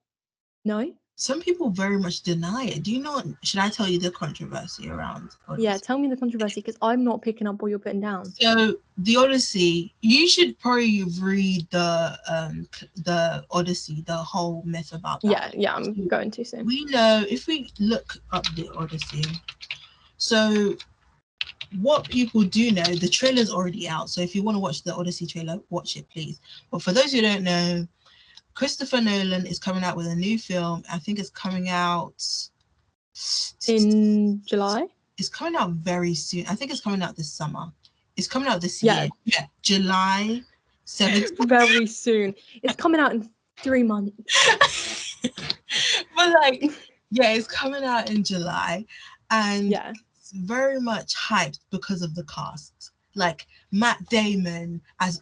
no. Some people very much deny it. Do you know? Should I tell you the controversy around Odyssey? Yeah, tell me the controversy, because I'm not picking up what you're putting down. So the Odyssey, you should probably read the Odyssey, the whole myth about that. Yeah, I'm going too soon. We know, if we look up the Odyssey, so what people do know, the trailer's already out. So if you want to watch the Odyssey trailer, watch it, please. But for those who don't know, Christopher Nolan is coming out with a new film. I think it's coming out in July. It's coming out very soon. I think it's coming out this summer. It's coming out this year. Yeah, July 7th. Very soon. It's coming out in 3 months. But like, yeah, it's coming out in July, and Yeah. it's very much hyped because of the cast. Like Matt Damon as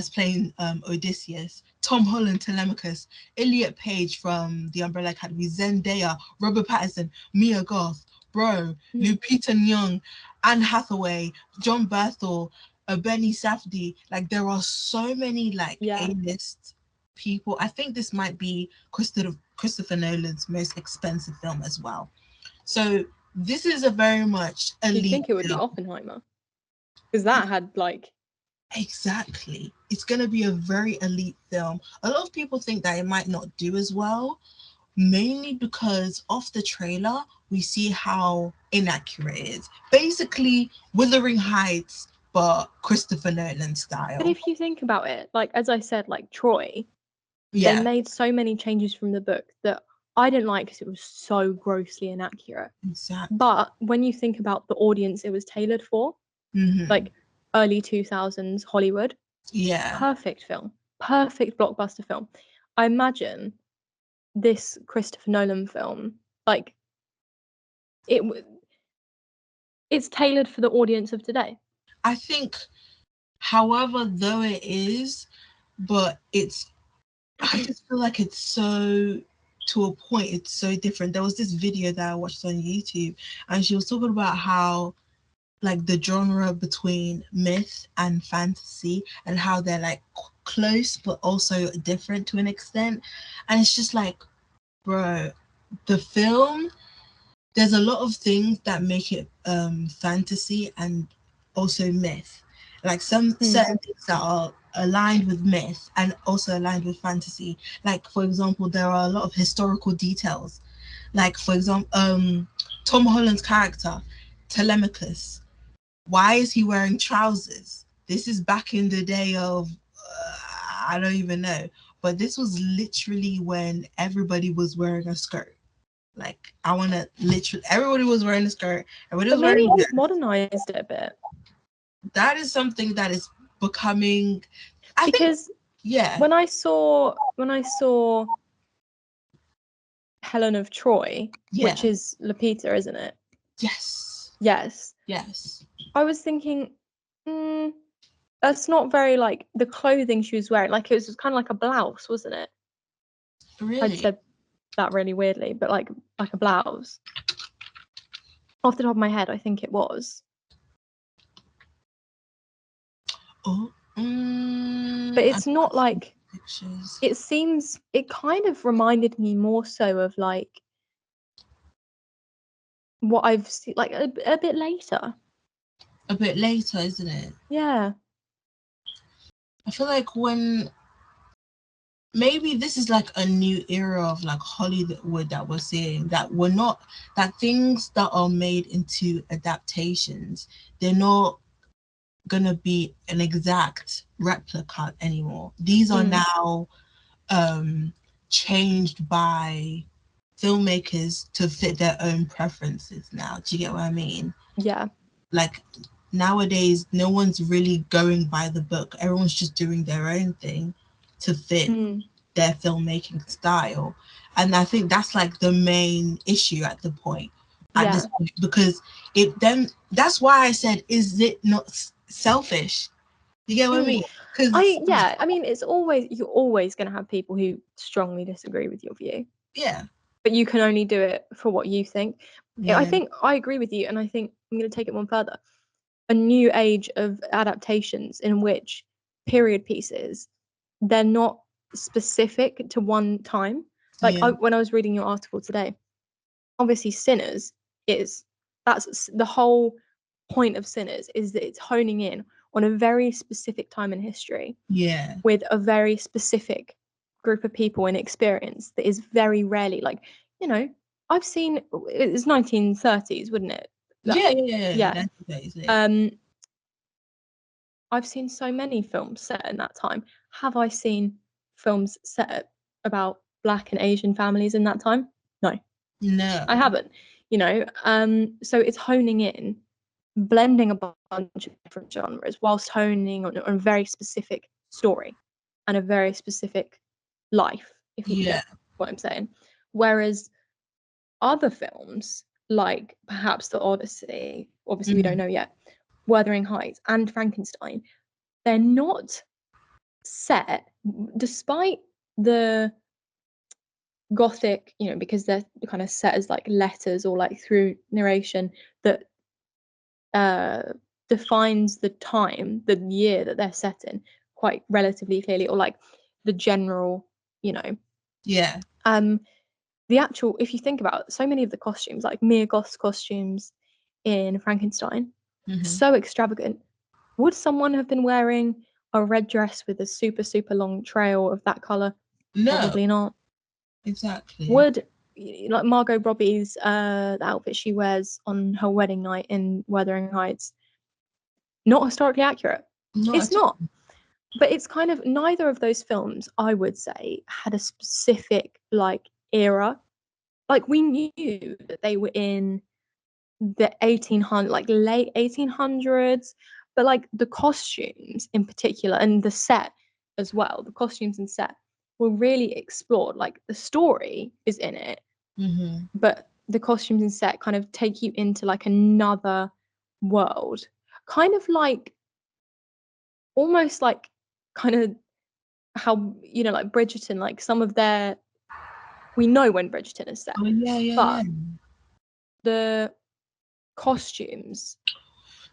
playing Odysseus, Tom Holland Telemachus, Elliot Page from The Umbrella Academy, Zendaya, Robert Pattinson, Mia Goth, Bro, Lupita Nyong'o, Anne Hathaway, John Berthel, Benny Safdie. Like there are so many like A-list people. I think this might be Christopher Nolan's most expensive film as well. So this is a very much elite. You'd think it would film. be Oppenheimer, because that had like. Exactly. It's going to be a very elite film. A lot of people think that it might not do as well, mainly because of the trailer, we see how inaccurate it is. Basically, Wuthering Heights, but Christopher Nolan style. But if you think about it, like as I said, like Troy, they made so many changes from the book that I didn't like because it was so grossly inaccurate. Exactly. But when you think about the audience it was tailored for, like early 2000s Hollywood, perfect film, perfect blockbuster film. I imagine this Christopher Nolan film, like it's tailored for the audience of today. I think, however, though it is, but I just feel like it's so, to a point, it's so different. There was this video that I watched on YouTube, and she was talking about how, like, the genre between myth and fantasy, and how they're like close but also different to an extent. And it's just like, bro, the film, there's a lot of things that make it fantasy and also myth. Like some certain things that are aligned with myth and also aligned with fantasy. Like for example, there are a lot of historical details. Like for example, Tom Holland's character, Telemachus. Why is he wearing trousers? This is back in the day of I don't even know. But this was literally when everybody was wearing a skirt. Like I want to literally, everybody was wearing a skirt. Everybody was maybe wearing. he's modernized it a bit. That is something that is becoming. When I saw Helen of Troy, which is Lupita, isn't it? Yes. Yes. I was thinking, that's not very like the clothing she was wearing. Like it was kind of like a blouse, wasn't it? Really? I'd said that really weirdly, but like a blouse. Off the top of my head, I think it was. Oh. But it's not like pictures. It kind of reminded me more so of like what I've seen, like a bit later. A bit later, isn't it? Yeah. I feel like when maybe this is like a new era of like Hollywood that we're seeing, that we're not, that things that are made into adaptations, they're not gonna be an exact replica anymore. These are now changed by filmmakers to fit their own preferences now. Do you get what I mean? Yeah. Like nowadays, no one's really going by the book. Everyone's just doing their own thing to fit their filmmaking style. And I think that's like the main issue at the point. At this point, because that's why I said, is it not selfish? You get what I mean? I mean, you're always going to have people who strongly disagree with your view. Yeah. But you can only do it for what you think. Yeah. I think I agree with you, and I think I'm going to take it one further. A new age of adaptations in which period pieces, they're not specific to one time. Like when I was reading your article today, obviously Sinners that's the whole point of Sinners, is that it's honing in on a very specific time in history. Yeah. With a very specific group of people and experience that is very rarely, like, you know, I've seen, it's 1930s, wouldn't it? Yeah. I've seen so many films set in that time. Have I seen films set about Black and Asian families in that time? No. I haven't. You know, so it's honing in, blending a bunch of different genres whilst honing on a very specific story and a very specific life, if you get what I'm saying. Whereas other films, like perhaps The Odyssey, obviously we don't know yet, Wuthering Heights and Frankenstein, they're not set, despite the Gothic, because they're kind of set as like letters or like through narration that defines the time, the year that they're set in quite relatively clearly, or like the general, Yeah. The actual, if you think about it, so many of the costumes, like Mia Goth's costumes in Frankenstein, so extravagant. Would someone have been wearing a red dress with a super, super long trail of that colour? No. Probably not. Exactly. Would, like Margot Robbie's the outfit she wears on her wedding night in Wuthering Heights, not historically accurate? It's not. But it's kind of, neither of those films, I would say, had a specific like era. Like, we knew that they were in the 1800s, like late 1800s, but like the costumes in particular and the set as well, the costumes and set were really explored. Like, the story is in it, but the costumes and set kind of take you into like another world, kind of like, almost like, kind of how, like Bridgerton, like some of their, we know when Bridgerton is set, but the costumes,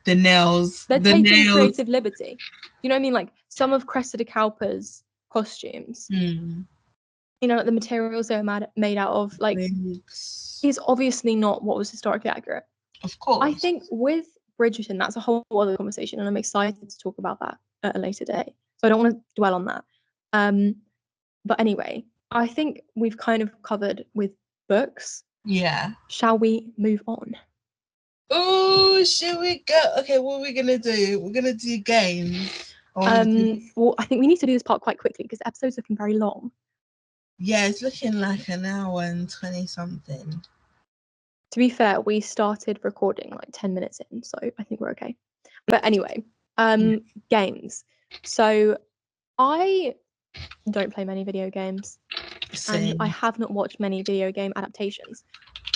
the nails, they're taking creative liberty. You know what I mean? Like some of Cressida Cowper's costumes, like the materials they're made out of, like, is obviously not what was historically accurate. Of course. I think with Bridgerton, that's a whole other conversation, and I'm excited to talk about that at a later day. So I don't want to dwell on that. But anyway, I think we've kind of covered with books. Yeah. Shall we move on? Oh, should we go? Okay, what are we gonna do? We're gonna do games. Well, I think we need to do this part quite quickly because the episode's looking very long. Yeah, it's looking like an hour and 20 something. To be fair, we started recording like 10 minutes in, so I think we're okay. But anyway, games. So I don't play many video games. Same. And I have not watched many video game adaptations.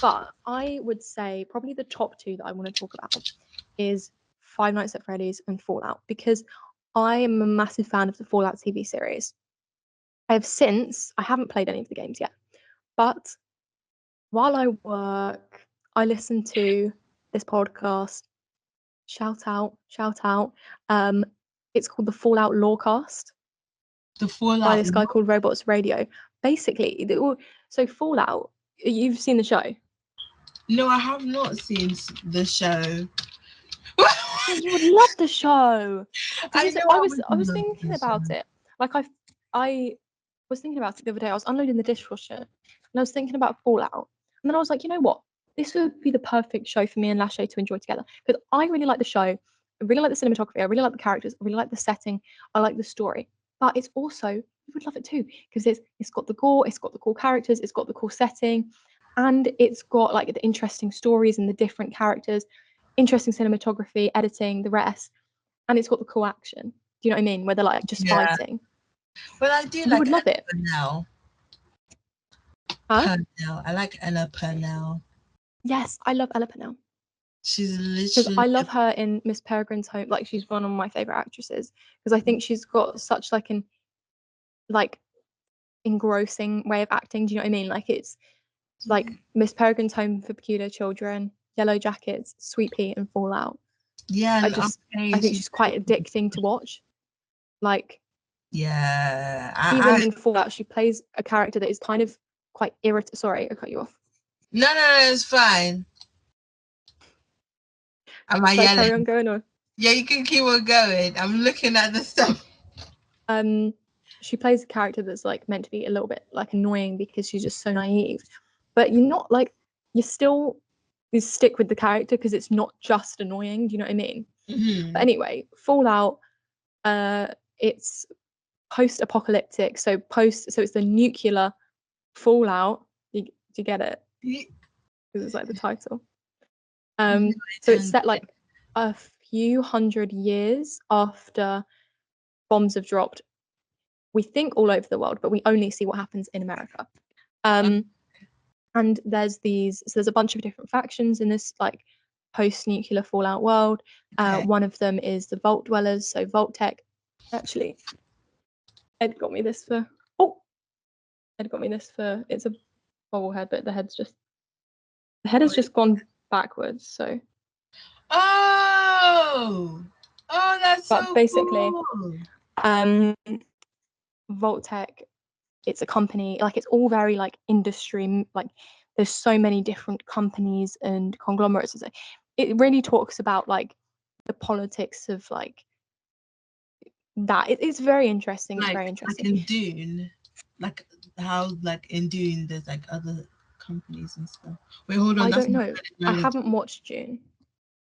But I would say probably the top two that I want to talk about is Five Nights at Freddy's and Fallout, because I am a massive fan of the Fallout TV series. I haven't played any of the games yet, but while I work, I listen to this podcast. Shout out. It's called the Fallout Lorecast. The Fallout by this guy called Robots Radio. Basically, so Fallout, you've seen the show? No, I have not seen the show. Oh, you would love the show. I was thinking about it. Like I was thinking about it the other day. I was unloading the dishwasher and I was thinking about Fallout. And then I was like, you know what? This would be the perfect show for me and Lashay to enjoy together. Because I really like the show. I really like the cinematography. I really like the characters. I really like the setting. I like the story. But it's also, you would love it too, because it's got the gore, it's got the cool characters, it's got the cool setting, and it's got like the interesting stories and the different characters, interesting cinematography, editing, the rest, and it's got the cool action. Do you know what I mean? Where they're like just fighting. But I do you would love it. Now. Huh? Purnell. I like Ella Purnell. Yes, I love Ella Purnell. She's literally. I love her in Miss Peregrine's Home. Like, she's one of my favorite actresses because I think she's got such like an engrossing way of acting. Do you know what I mean? Like, it's like Miss Peregrine's Home for Peculiar Children, Yellow Jackets, Sweet Pea, and Fallout. Yeah, I think she's quite addicting to watch. Like, yeah, even in Fallout, she plays a character that is kind of quite irritating. Sorry, I cut you off. No, it's fine. Am I yelling? Carry on going on? Yeah, you can keep on going. I'm looking at the stuff. She plays a character that's like meant to be a little bit like annoying because she's just so naive, but you're not like, you stick with the character because it's not just annoying. Do you know what I mean? But anyway, Fallout, it's post-apocalyptic, so it's the nuclear fallout. Do you get it? Because it's like the title. So it's set like a few hundred years after bombs have dropped, we think all over the world, but we only see what happens in America. And there's a bunch of different factions in this like post-nuclear fallout world. Okay. One of them is the Vault Dwellers, so Vault Tech. Actually, Ed got me this for it's a bobblehead, but the head has just gone backwards. So Oh, that's but so basically, cool. Vault Tech, it's a company, like it's all very like industry, like there's so many different companies and conglomerates. It really talks about like the politics of like that. It's very interesting. It's very Like interesting. in Dune, like how like in Dune there's like other companies and stuff. Wait, hold on. I That's don't know. I haven't watched June.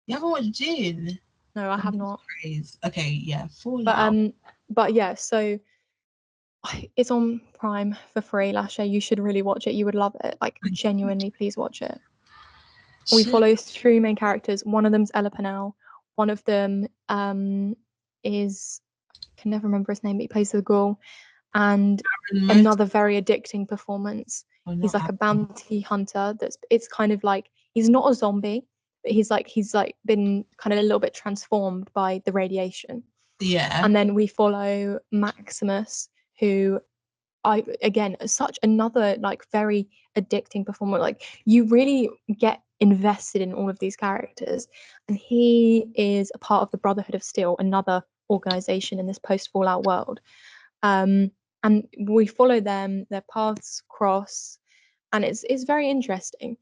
You haven't watched Dune? No, I have not. Crazy. Okay, yeah, Fallout. But yeah, so it's on Prime for free last year. You should really watch it. You would love it. Like genuinely, please watch it. We follow 3 main characters. One of them's Ella Pennell. One of them is, I can never remember his name, but he plays the ghoul. And another very addicting performance. He's like a bounty hunter. It's kind of like he's not a zombie, but he's like been kind of a little bit transformed by the radiation. Yeah. And then we follow Maximus, who such another like very addicting performer. Like you really get invested in all of these characters, and he is a part of the Brotherhood of Steel, another organization in this post-Fallout world. And we follow them, their paths cross, and it's very interesting.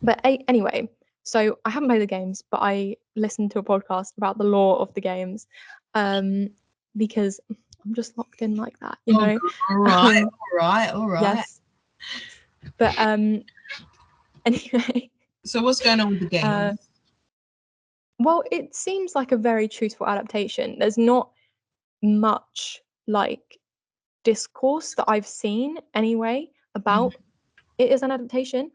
But anyway, so I haven't played the games, but I listened to a podcast about the lore of the games, because I'm just locked in like that, you know. All right. Yes. But anyway. So what's going on with the game? Well, it seems like a very truthful adaptation. There's not much like discourse that I've seen anyway about it as an adaptation.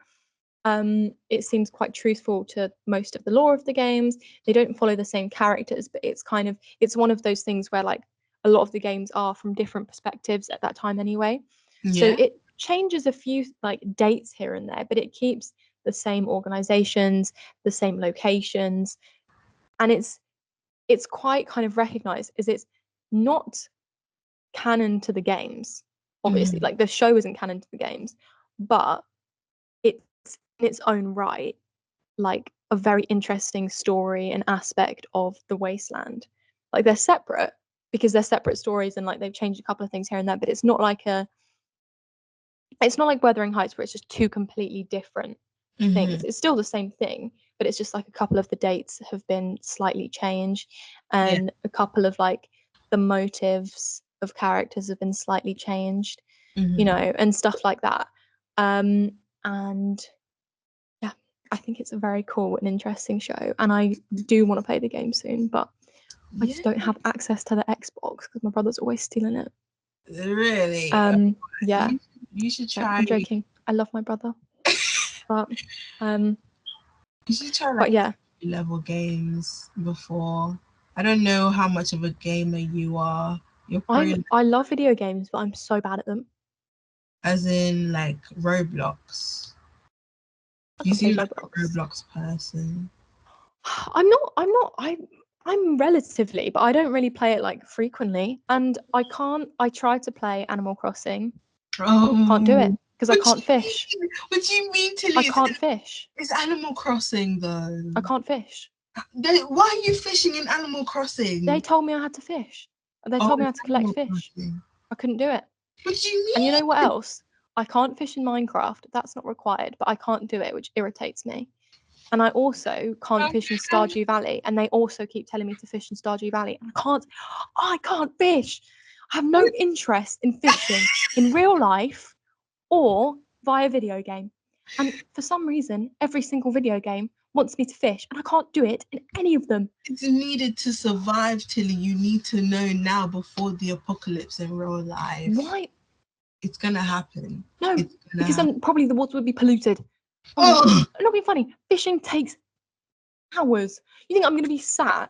It seems quite truthful to most of the lore of the games. They don't follow the same characters, but it's one of those things where like a lot of the games are from different perspectives at that time anyway. Yeah. So it changes a few like dates here and there, but it keeps the same organizations, the same locations, and it's quite kind of recognized as it's not canon to the games. Obviously, like the show isn't canon to the games, but it's in its own right like a very interesting story and aspect of the Wasteland. Like they're separate because they're separate stories, and like they've changed a couple of things here and there, but it's not like Wuthering Heights where it's just 2 completely different things. It's still the same thing, but it's just like a couple of the dates have been slightly changed, and a couple of like the motives of characters have been slightly changed, you know, and stuff like that. And yeah, I think it's a very cool and interesting show, and I do want to play the game soon, but I just don't have access to the Xbox because my brother's always stealing it. Really? Yeah. You should try. I'm joking. I love my brother. But you should try like but yeah. level games before. I don't know how much of a gamer you are. I love video games, but I'm so bad at them. As in like Roblox. You seem like a Roblox person. I'm relatively, but I don't really play it like frequently. And I try to play Animal Crossing. Can't do it because I can't fish. What do you mean, Tilly? I can't fish. It's Animal Crossing though. I can't fish. Why are you fishing in Animal Crossing? They told me I had to fish. They told me I had to collect fish. I couldn't do it. What do you mean? And you know what else? I can't fish in Minecraft. That's not required, but I can't do it, which irritates me. And I also can't fish in Stardew Valley, and they also keep telling me to fish in Stardew Valley. And I can't fish. I have no interest in fishing in real life or via video game. And for some reason, every single video game wants me to fish, and I can't do it in any of them. It's needed to survive, Tilly. You need to know now before the apocalypse in real life. Why? It's gonna happen. No, because then probably the water would be polluted. Oh, not being funny. Fishing takes hours. You think I'm going to be sat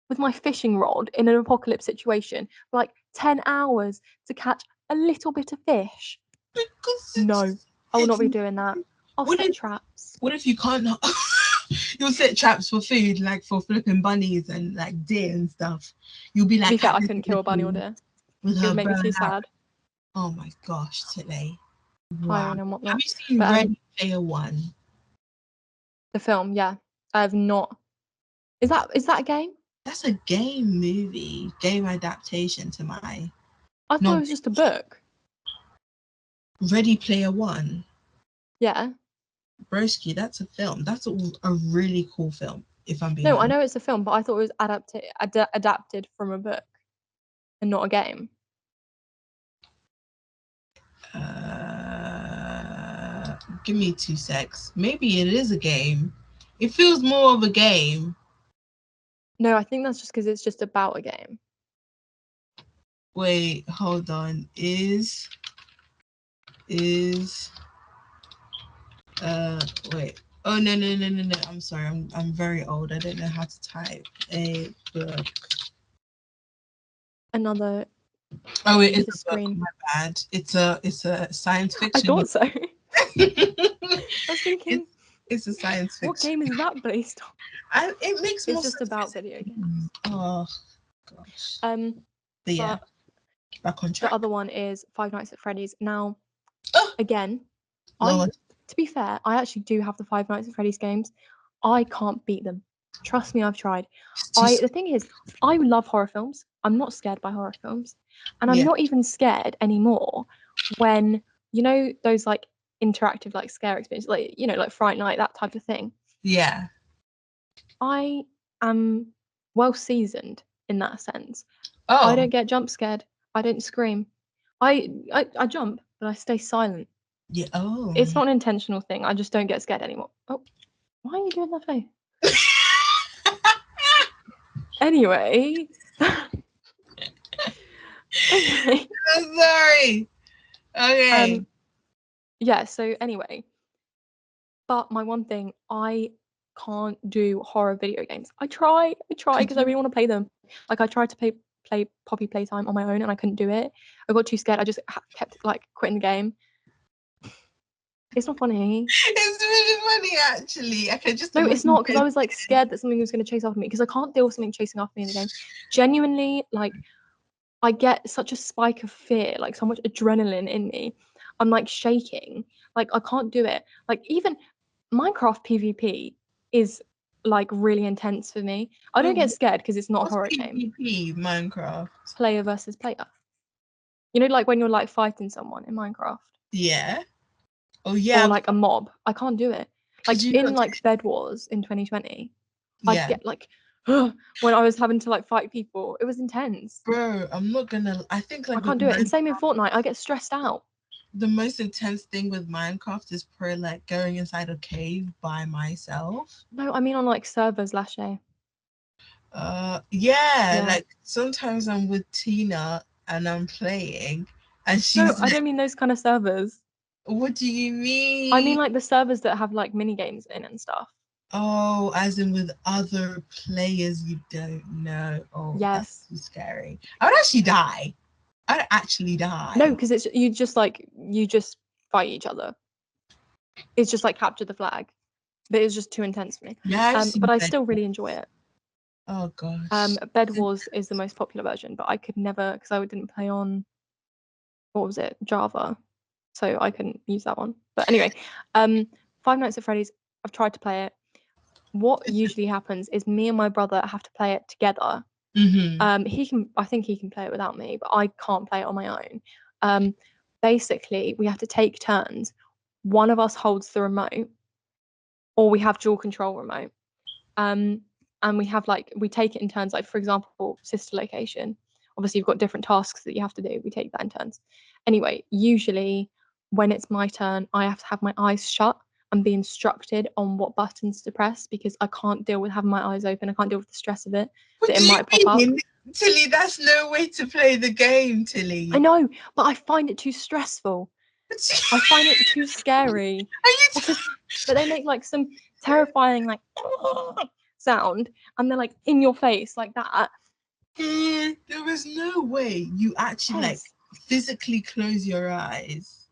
with my fishing rod in an apocalypse situation for like 10 hours to catch a little bit of fish? No, I will not be doing that. I'll What set if traps. what if you can't? You'll set traps for food, like for flipping bunnies and like deer and stuff. You'll be To like, be fair, I couldn't kill a bunny or deer. with It her would make me bow too and arrow. sad, Oh my gosh, Tilly. Wow. tiring and Have whatnot. you seen But Ready Player One? the film, yeah, I have not. Is that a game? That's a game movie, game adaptation to my I thought it not was just a book. Ready Player One. Yeah. Broski, that's a film. That's a really cool film, if I'm being No, I honest. know it's a film, but I thought it was adapted from a book and not a game. Give me 2 secs. Maybe it is a game. It feels more of a game. No, I think that's just because it's just about a game. Wait, hold on. Is wait. Oh no. I'm sorry. I'm very old. I don't know how to type a book. Another. Oh, it is the a screen. book. My bad. It's a science fiction. I thought so. I was thinking, it's a science fiction. what game is that based on? It makes more It's just sense. about video games. Oh gosh. But yeah. Back on track. The other one is Five Nights at Freddy's. Now, Oh, again, Lord. to be fair, I actually do have the Five Nights at Freddy's games. I can't beat them. Trust me, I've tried. The thing is, I love horror films. I'm not scared by horror films. And I'm not even scared anymore when, you know, those like interactive like scare experiences, like, you know, like Fright Night, that type of thing. Yeah. I am well seasoned in that sense. Oh. I don't get jump scared. I don't scream. I jump, but I stay silent. Yeah. Oh. It's not an intentional thing. I just don't get scared anymore. Oh, why are you doing that face? Anyway. Anyway. I'm sorry. Okay. Yeah, so anyway. But my one thing, I can't do horror video games. I try because I really want to play them. Like I tried to play Poppy Playtime on my own and I couldn't do it. I got too scared. I just kept like quitting the game. It's not funny. It's really funny, actually. I can just No, it's not, because I was like scared that something was going to chase after me, because I can't deal with something chasing after me in the game. Genuinely, like, I get such a spike of fear, like so much adrenaline in me. I'm like shaking. Like I can't do it. Like even Minecraft PvP is like really intense for me. I don't get scared because it's not a horror game. PvP Minecraft? Player versus player. You know, like when you're like fighting someone in Minecraft. Yeah. Oh yeah. Or like a mob. I can't do it. Like in like Bed Wars in 2020, I'd get like when I was having to like fight people. It was intense. Bro, I'm not gonna. I think like I can't do it. And same in Fortnite. I get stressed out. The most intense thing with Minecraft is probably like going inside a cave by myself. No, I mean on like servers, Lashay. Yeah, like sometimes I'm with Tina and I'm playing and she's No, I don't mean those kind of servers. What do you mean? I mean like the servers that have like mini games in and stuff. Oh, as in with other players you don't know. Oh, yes. That's too scary. I would actually die. I'd actually die. No, because it's you just fight each other. It's just like capture the flag. But it's just too intense for me. Yeah, but I still really enjoy it. Oh gosh. Bed Wars is the most popular version, but I could never, because I didn't play on, what was it, Java, so I couldn't use that one. But anyway, Five Nights at Freddy's, I've tried to play it. What usually happens is me and my brother have to play it together. I think he can play it without me, but I can't play it on my own. Basically, we have to take turns. One of us holds the remote, or we have dual control remote. And we have we take it in turns. Like for example, sister location. Obviously, you've got different tasks that you have to do. We take that in turns. Anyway, usually when it's my turn, I have to have my eyes shut and be instructed on what buttons to press, because I can't deal with having my eyes open. I can't deal with the stress of it. That it might pop up. Tilly, that's no way to play the game, Tilly. I know, but I find it too stressful. I find it too scary. But they make like some terrifying sound, and they're like in your face like that. There was no way you actually like physically close your eyes.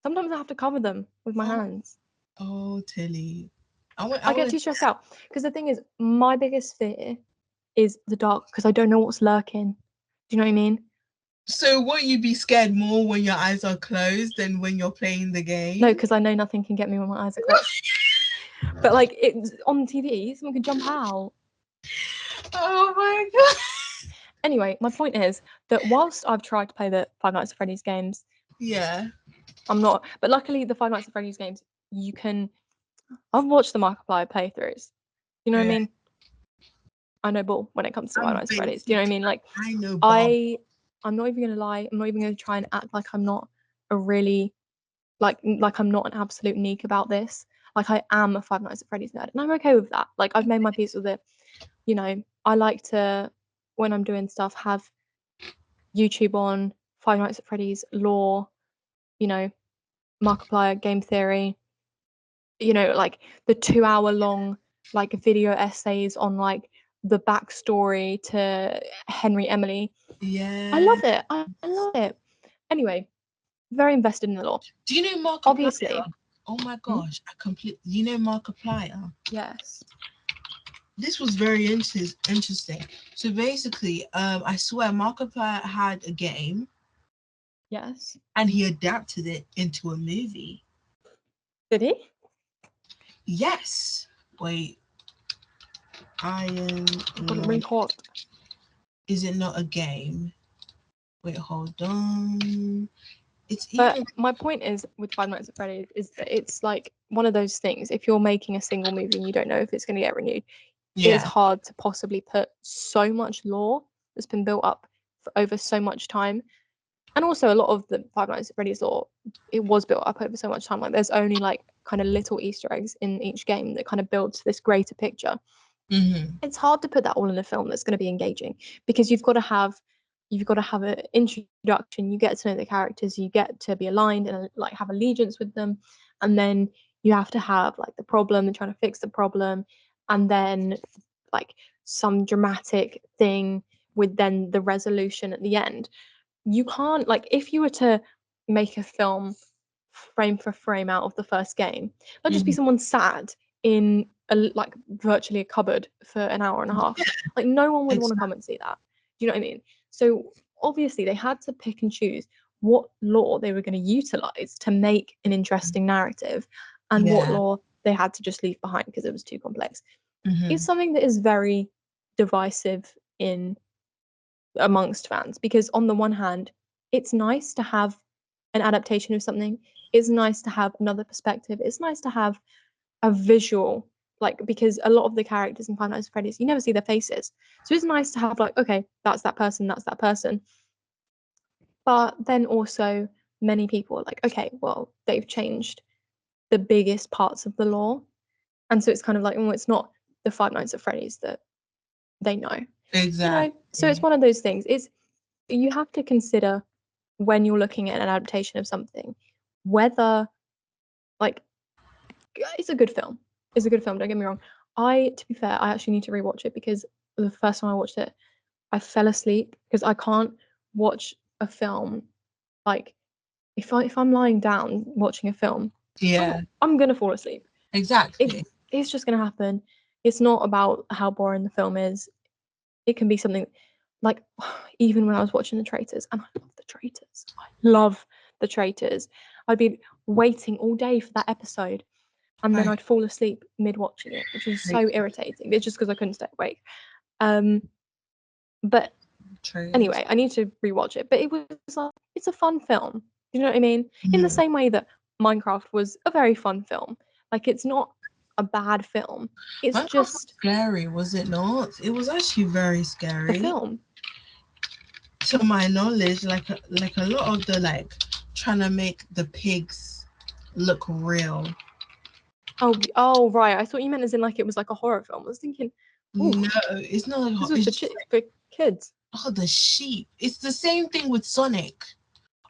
Sometimes I have to cover them with my hands. Oh, Tilly. I get too stressed out because the thing is, my biggest fear is the dark because I don't know what's lurking. Do you know what I mean? So won't you be scared more when your eyes are closed than when you're playing the game? No, because I know nothing can get me when my eyes are closed. But like it's on TV, someone could jump out. Oh my god. Anyway, my point is that whilst I've tried to play the Five Nights at Freddy's games, Yeah. I'm not. But luckily, the Five Nights at Freddy's games, you can. I've watched the Markiplier playthroughs. You know what I mean? I know ball when it comes to Five Nights at Freddy's. Do you know what I mean? Like, I know ball. I'm not even gonna lie. I'm not even gonna try and act like I'm not a really like I'm not an absolute neek about this. Like I am a Five Nights at Freddy's nerd, and I'm okay with that. Like I've made my peace with it. You know, I like to when I'm doing stuff have YouTube on Five Nights at Freddy's lore. You know, Markiplier game theory. You know, like the 2 hour long like video essays on like the backstory to Henry Emily. Yeah. I love it. I love it. Anyway, very invested in the lore. Do you know Markiplier? Obviously. Oh my gosh, you know Markiplier? Yes. This was very interesting. So basically, I swear Markiplier had a game. Yes. And he adapted it into a movie. Did he? Yes. Wait. Iron. Got it really hot. Is it not a game? Wait, hold on. But my point is with Five Nights at Freddy's is that it's like one of those things. If you're making a single movie and you don't know if it's going to get renewed, it's hard to possibly put so much lore that's been built up for over so much time. And also a lot of the Five Nights at Freddy's lore, it was built up over so much time. Like there's only like kind of little Easter eggs in each game that kind of builds this greater picture. Mm-hmm. It's hard to put that all in a film that's going to be engaging because you've got to have an introduction. You get to know the characters, you get to be aligned and like have allegiance with them, and then you have to have like the problem and trying to fix the problem, and then like some dramatic thing with then the resolution at the end. You can't like if you were to make a film frame for frame out of the first game, there'll just be someone sat in like virtually a cupboard for an hour and a half. Like no one would want to come and see that. Do you know what I mean? So obviously they had to pick and choose what lore they were going to utilize to make an interesting narrative and what lore they had to just leave behind because it was too complex. It's something that is very divisive in amongst fans because on the one hand it's nice to have an adaptation of something, it's nice to have another perspective, it's nice to have a visual, like because a lot of the characters in Five Nights at Freddy's you never see their faces, so it's nice to have like okay that's that person. But then also many people are like okay well they've changed the biggest parts of the lore, and so it's kind of like well it's not the Five Nights at Freddy's that they know. Exactly. You know, so it's one of those things. It's you have to consider when you're looking at an adaptation of something whether like it's a good film. It's a good film, don't get me wrong. To be fair, I actually need to rewatch it because the first time I watched it, I fell asleep because I can't watch a film like if I'm lying down watching a film, I'm gonna fall asleep. Exactly. It's just gonna happen. It's not about how boring the film is. It can be something like even when I was watching The Traitors, and I love The Traitors. I love The Traitors. I'd be waiting all day for that episode, and then I'd fall asleep mid watching it, which is so irritating. It's just because I couldn't stay awake. But anyway, I need to rewatch it. But it was like it's a fun film. You know what I mean? In the same way that Minecraft was a very fun film. Like it's not a bad film. It's Minecraft just was scary, was it not? It was actually very scary. the film. To my knowledge, like a lot of the like trying to make the pigs look real. Oh, right. I thought you meant as in like it was like a horror film. I was thinking, no, it's not like this was for kids. Oh, the sheep. It's the same thing with Sonic.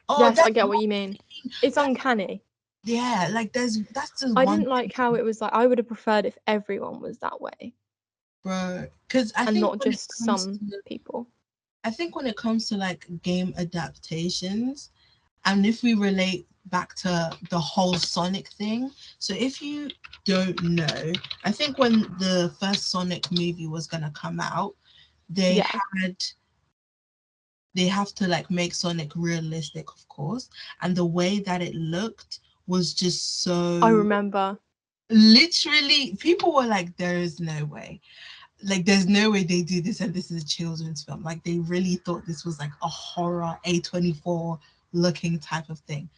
Oh, yes, I get what you mean. It's uncanny. Yeah, like that's just I didn't like how it was like. I would have preferred if everyone was that way, bro. Because I think not just some people. I think when it comes to like game adaptations, and if we relate back to the whole Sonic thing. So if you don't know, I think when the first Sonic movie was gonna come out, they Yeah, had they have to like make Sonic realistic, of course, and the way that it looked was just I so remember. literally people were like, there is no way. Like there's no way they do this and this is a children's film. Like they really thought this was like a horror A24 looking type of thing.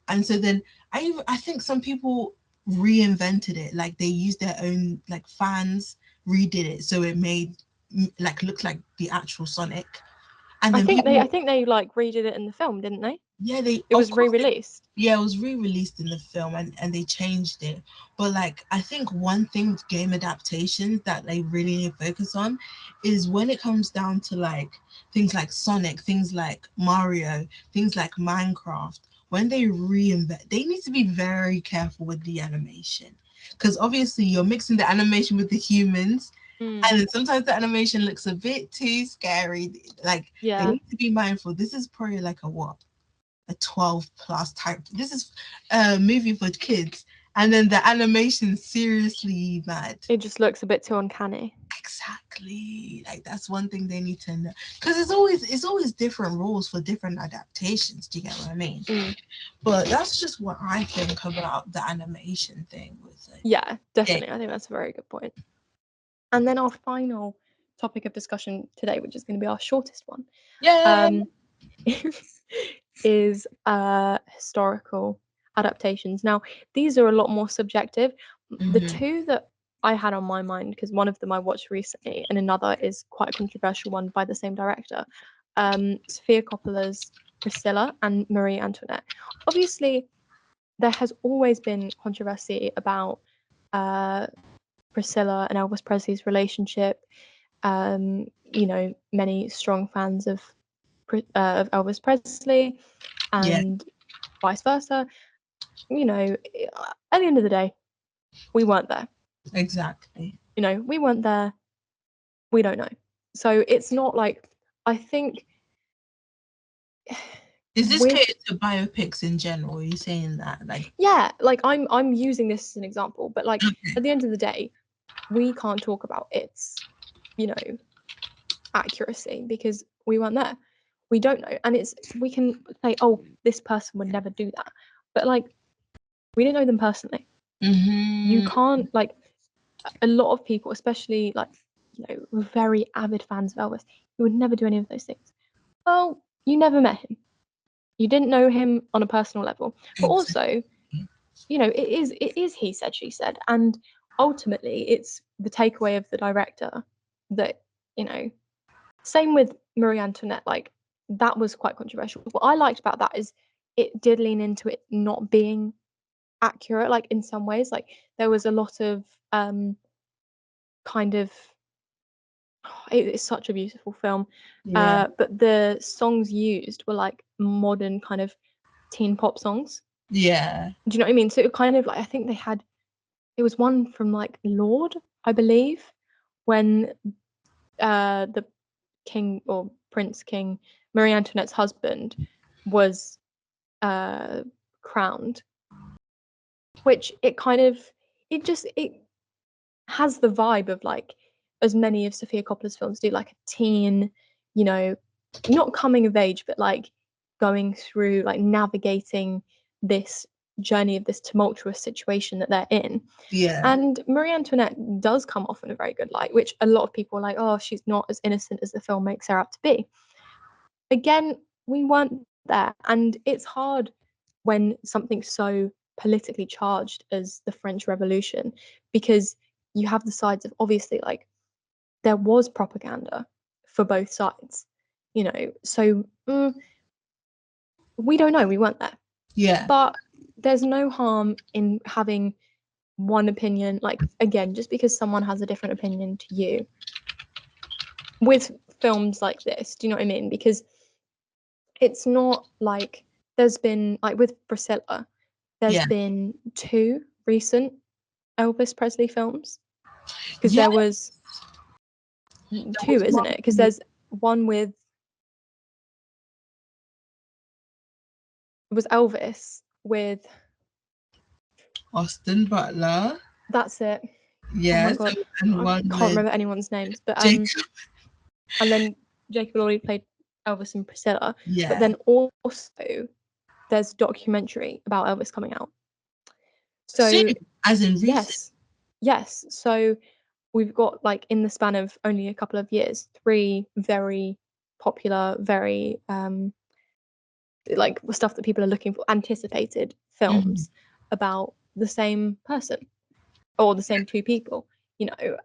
And so then I think some people reinvented it. Like they used their own, like fans redid it so it made like look like the actual Sonic. And then I people, think they like redid it in the film, didn't they? yeah, they It of was course re-released. yeah, it was re-released in the film and they changed it. But like I think one thing with game adaptations that they really need to focus on is when it comes down to like things like Sonic, things like Mario, things like Minecraft, when they reinvent, they need to be very careful with the animation. Because obviously you're mixing the animation with the humans, Mm, and then sometimes the animation looks a bit too scary. Like they yeah. need to be mindful. This is probably like a what, a 12 plus type. This is a movie for kids. And then the animation seriously mad. It just looks a bit too uncanny. Exactly. Like that's one thing they need to know. Because it's always different rules for different adaptations. Do you get what I mean? Mm. But that's just what I think about the animation thing with it. Yeah, Yeah. definitely. I think that's a very good point. And then our final topic of discussion today, which is going to be our shortest one, Yay! um, is historical adaptations. Now, these are a lot more subjective. The Mm-hmm. two that I had on my mind, because one of them I watched recently, and another is quite a controversial one by the same director, Sofia Coppola's Priscilla and Marie Antoinette. Obviously, there has always been controversy about uh, Priscilla and Elvis Presley's relationship. Many strong fans of Elvis Presley Yeah, and vice versa. At the end of the day, we weren't there. exactly. We weren't there. We don't know. So it's not like, I think Is this with, catered to biopics in general? Are you saying that? Like, yeah, like I'm using this as an example, but like okay. at the end of the day, we can't talk about its, you know, accuracy because we weren't there. We don't know. And we can say, oh, this person would never do that. But like, we didn't know them personally. You Mm-hmm. can't, like, a lot of people, especially like, very avid fans of Elvis, who would never do any of those things. Well, you never met him. You didn't know him on a personal level. But also, Exactly. it is he said, she said. And ultimately it's the takeaway of the director that, you know, same with Marie Antoinette, like that was quite controversial. What I liked about that is it did lean into it not being accurate, like in some ways. Like there was a lot of kind of it's such a beautiful film. Yeah. But the songs used were like modern kind of teen pop songs. Yeah. Do you know what I mean? So it kind of like I think it was one from like Lord, I believe, when the king or Prince King, Marie Antoinette's husband, was uh, crowned, which it has the vibe of like as many of Sofia Coppola's films do, like a teen, you know, not coming of age, but like going through like navigating this journey of this tumultuous situation that they're in. Yeah. And Marie Antoinette does come off in a very good light, which a lot of people are like, oh, she's not as innocent as the film makes her out to be. Again, we weren't there. And it's hard when something's so politically charged as the French Revolution, because you have the sides of obviously like there was propaganda for both sides, So we don't know, we weren't there. Yeah. But there's no harm in having one opinion. Like, again, just because someone has a different opinion to you with films like this, do you know what I mean? Because it's not like there's been like with Priscilla, there's Yeah. been two recent Elvis Presley films because Yeah. there was There two, was isn't it? Because one. there's one with it was Elvis with Austin Butler. that's it. Oh my Yes, god, and I one can't with remember anyone's names, but Jacob. and then Jacob Elordi played Elvis and Priscilla. Yeah. But then also there's a documentary about Elvis coming out. So Soon, as in recent. yes. So we've got, like, in the span of only a couple of years, 3 very popular, very like stuff that people are looking for, anticipated films about the same person or the same 2 people, you know.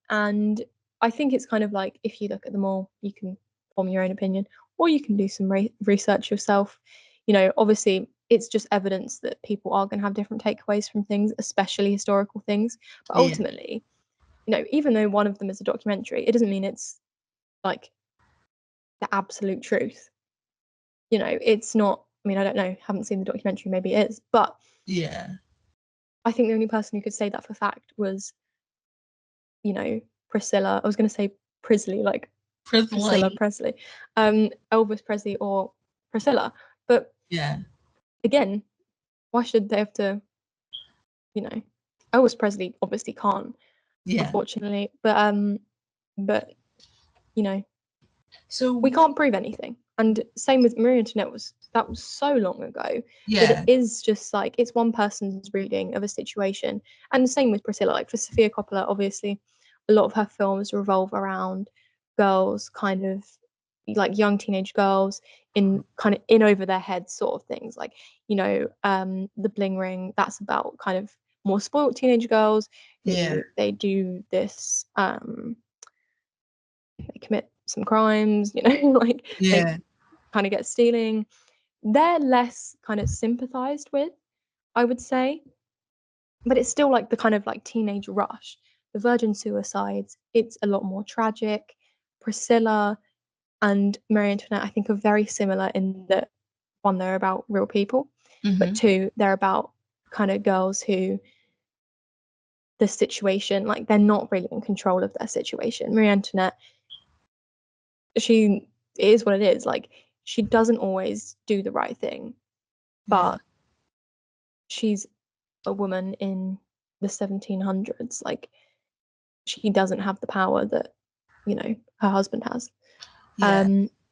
And I think it's kind of like, if you look at them all, you can form your own opinion, or you can do some research yourself. You know, obviously it's just evidence that people are going to have different takeaways from things, especially historical things. But Yeah. ultimately, you know, even though one of them is a documentary, it doesn't mean it's like the absolute truth. You know, it's not. I mean, I don't know, haven't seen the documentary, maybe it is, but Yeah. I think the only person who could say that for fact was, you know, Priscilla. I was going to say Prisley, like Priscilla Presley, Elvis Presley or Priscilla. But yeah, again, why should they have to, you know, Elvis Presley obviously can't, unfortunately, but you know, so we can't prove anything. And same with Marie Antoinette, that was so long ago that it yeah, is just like, it's one person's reading of a situation. And the same with Priscilla. Like, for Sofia Coppola, obviously a lot of her films revolve around girls, kind of like young teenage girls, in kind of in over their heads sort of things, like, you know, The Bling Ring, that's about kind of more spoiled teenage girls yeah, who they do this they commit some crimes, you know, like they yeah, kind of get stealing. They're less kind of sympathized with, I would say, but it's still like the kind of like teenage rush. The Virgin Suicides, it's a lot more tragic. Priscilla and Marie Antoinette, I think, are very similar in that, one, they're about real people, but 2, they're about kind of girls who, the situation, like, they're not really in control of their situation. Marie Antoinette, she, it is what it is. Like, she doesn't always do the right thing, but she's a woman in the 1700s. Like, she doesn't have the power that, you know, her husband has. yeah,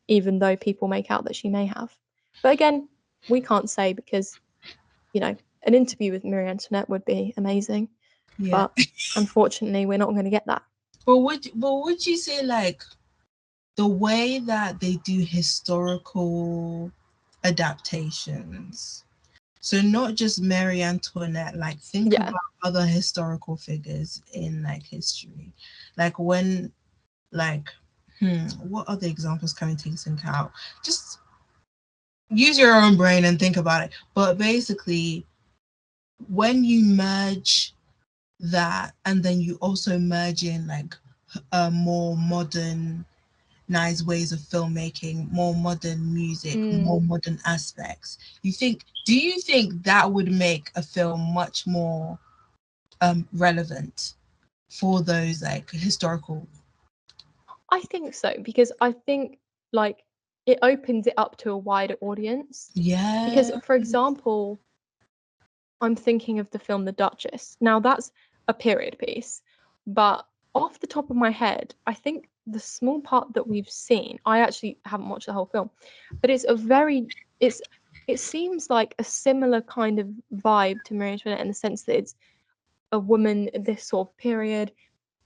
Even though people make out that she may have. But again, we can't say, because, you know, an interview with Marie Antoinette would be amazing, yeah. but unfortunately we're not going to get that. But would you say, like, the way that they do historical adaptations? So not just Mary Antoinette, like, think Yeah. about other historical figures in, like, history. Like, when, like, what other examples can we take into account? Just use your own brain and think about it. But basically, when you merge that, and then you also merge in, like, more modern nice ways of filmmaking, more modern music, more modern aspects, do you think that would make a film much more relevant for those, like, historical? I think so, because I think, like, it opens it up to a wider audience. Because, Yeah. for example, I'm thinking of the film The Duchess. Now, that's a period piece, but off the top of my head, I think the small part that we've seen, I actually haven't watched the whole film, but it seems like a similar kind of vibe to Marie Antoinette, in the sense that it's a woman at this sort of period,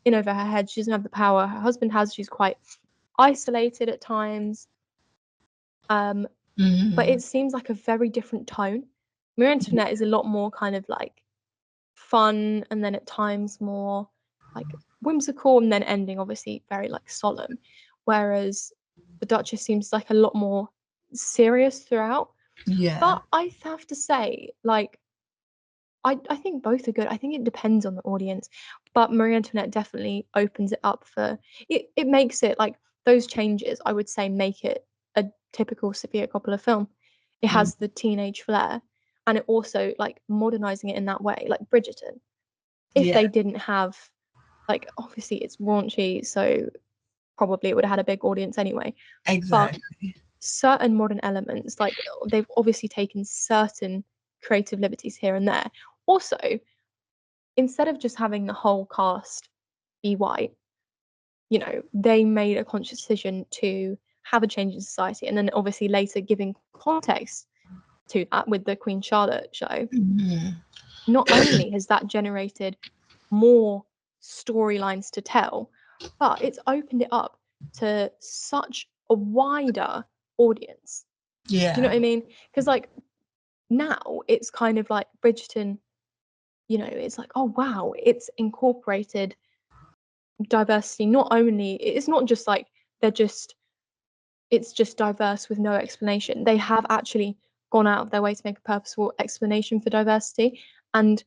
in over her head. She doesn't have the power her husband has. She's quite isolated at times. But it seems like a very different tone. Marie Antoinette is a lot more kind of like fun, and then at times more like whimsical, and then ending obviously very like solemn. Whereas the Duchess seems like a lot more serious throughout. Yeah. But I have to say, like, I think both are good. I think it depends on the audience. But Marie Antoinette definitely opens it up for it. It makes it like, those changes, I would say, make it a typical Sofia Coppola film. It has the teenage flair, and it also, like, modernizing it in that way, like Bridgerton. If Yeah. they didn't have, like, obviously it's raunchy, so probably it would have had a big audience anyway. But Exactly. certain modern elements, like they've obviously taken certain creative liberties here and there. Also, instead of just having the whole cast be white, you know, they made a conscious decision to have a change in society, and then obviously later giving context to that with the Queen Charlotte show. Not only has that generated more storylines to tell, but it's opened it up to such a wider audience. Yeah. You know what I mean? Because like now it's kind of like Bridgerton, you know, it's like, oh wow, it's incorporated diversity. Not only, it's not just like they're just, it's just diverse with no explanation. They have actually gone out of their way to make a purposeful explanation for diversity and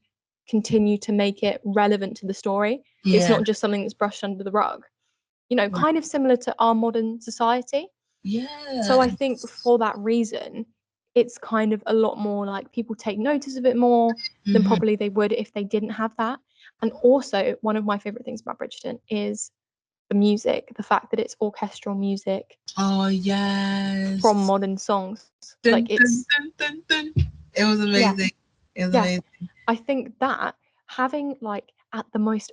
continue to make it relevant to the story. It's Yeah. not just something that's brushed under the rug. You know, kind of similar to our modern society. Yeah. So I think for that reason, it's kind of a lot more like people take notice of it more than probably they would if they didn't have that. And also, one of my favorite things about Bridgerton is the music, the fact that it's orchestral music Oh yes. from modern songs. Dun, Like it's dun, dun, dun, dun. It was yeah, amazing. It was yeah. amazing. I think that having like at the most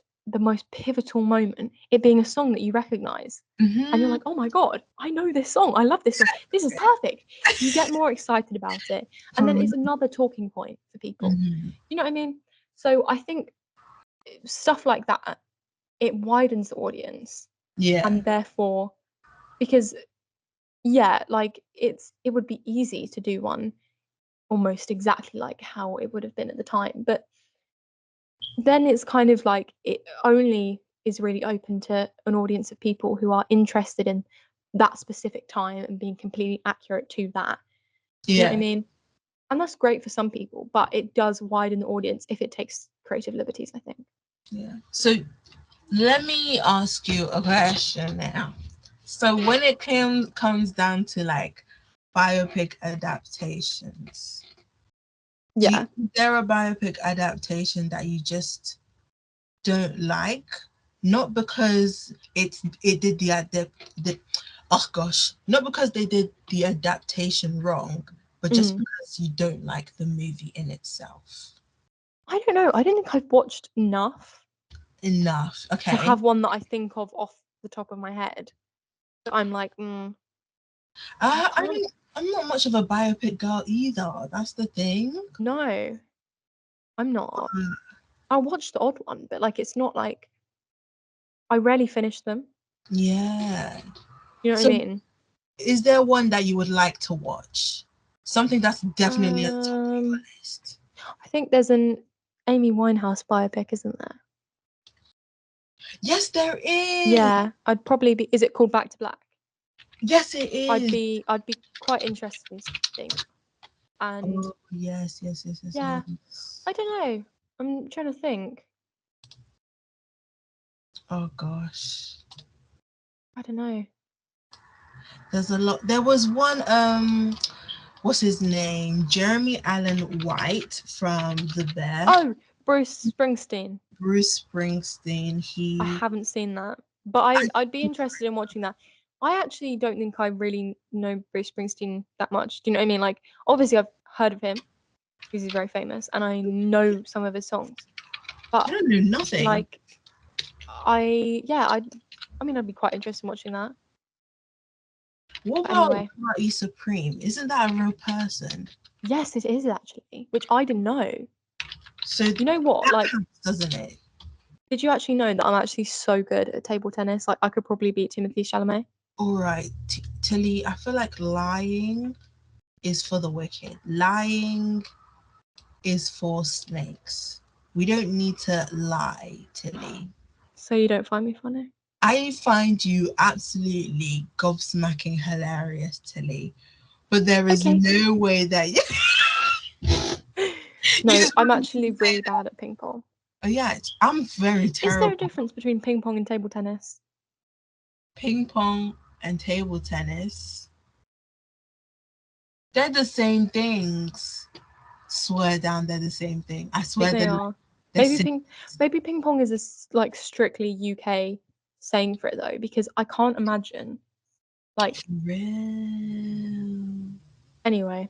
pivotal moment, it being a song that you recognize, and you're like, oh my god, I know this song. I love this song. This is perfect. You get more excited about it, and then it's another talking point for people. You know what I mean? So I think stuff like that, it widens the audience, Yeah. and therefore, because yeah, like it would be easy to do one almost exactly like how it would have been at the time, but then it's kind of like it only is really open to an audience of people who are interested in that specific time and being completely accurate to that. You know what I Yeah. mean? And that's great for some people, but it does widen the audience if it takes creative liberties, I think. Yeah. So let me ask you a question now. So when it comes down to like biopic adaptations, Yeah. is there a biopic adaptation that you just don't like? Not because it did the oh gosh, not because they did the adaptation wrong, but just Mm. because you don't like the movie in itself. I don't know. I don't think I've watched enough Enough. to Okay. have one that I think of off the top of my head. I'm like, I I can't. mean, I'm not much of a biopic girl either. That's the thing. No, I'm not. I watched the odd one, but like, it's not like I rarely finish them. Yeah. You know what I So, mean? is there one that you would like to watch? Something that's definitely at the top of your Um, list. I think there's an Amy Winehouse biopic, isn't there? Yes, there is. Yeah, I'd probably be. Is it called Back to Black? Yes, it I'd is. be. I'd be quite interested in seeing that. And Oh, yes, yes, yes, yes, yeah, yes. I don't know. I'm trying to think. Oh gosh. I don't know. There's a lot. There was one what's his name? Jeremy Allen White from The Bear. Oh, Bruce Springsteen. Bruce Springsteen. I He haven't seen that, but I'd be interested in watching that. I actually don't think I really know Bruce Springsteen that much. Do you know what I mean? Like, obviously I've heard of him because he's very famous, and I know some of his songs. I But don't know nothing. like, I mean, I'd be quite interested in watching that. What But about anyway, Party Supreme? Isn't that a real person? yes, it is actually, which I didn't know. So You know what? that Like, counts, doesn't it? did you actually know that I'm actually so good at table tennis? Like, I could probably beat Timothy Chalamet. All right, Tilly. I feel like lying is for the wicked. Lying is for snakes. We don't need to lie, Tilly. So you don't find me funny? I find you absolutely gobsmacking hilarious, Tilly. But there is Okay. no way that you, you No, just I'm wanted to actually say really that. bad at ping pong. Oh yeah, I'm very Is there a terrible. difference between ping pong and table tennis? Ping pong and table tennis, they're the same things. Swear down, they're the same thing. I I think swear they they're are. they're Maybe same. ping pong is like strictly UK saying for it though, because I can't imagine Like, real. Anyway.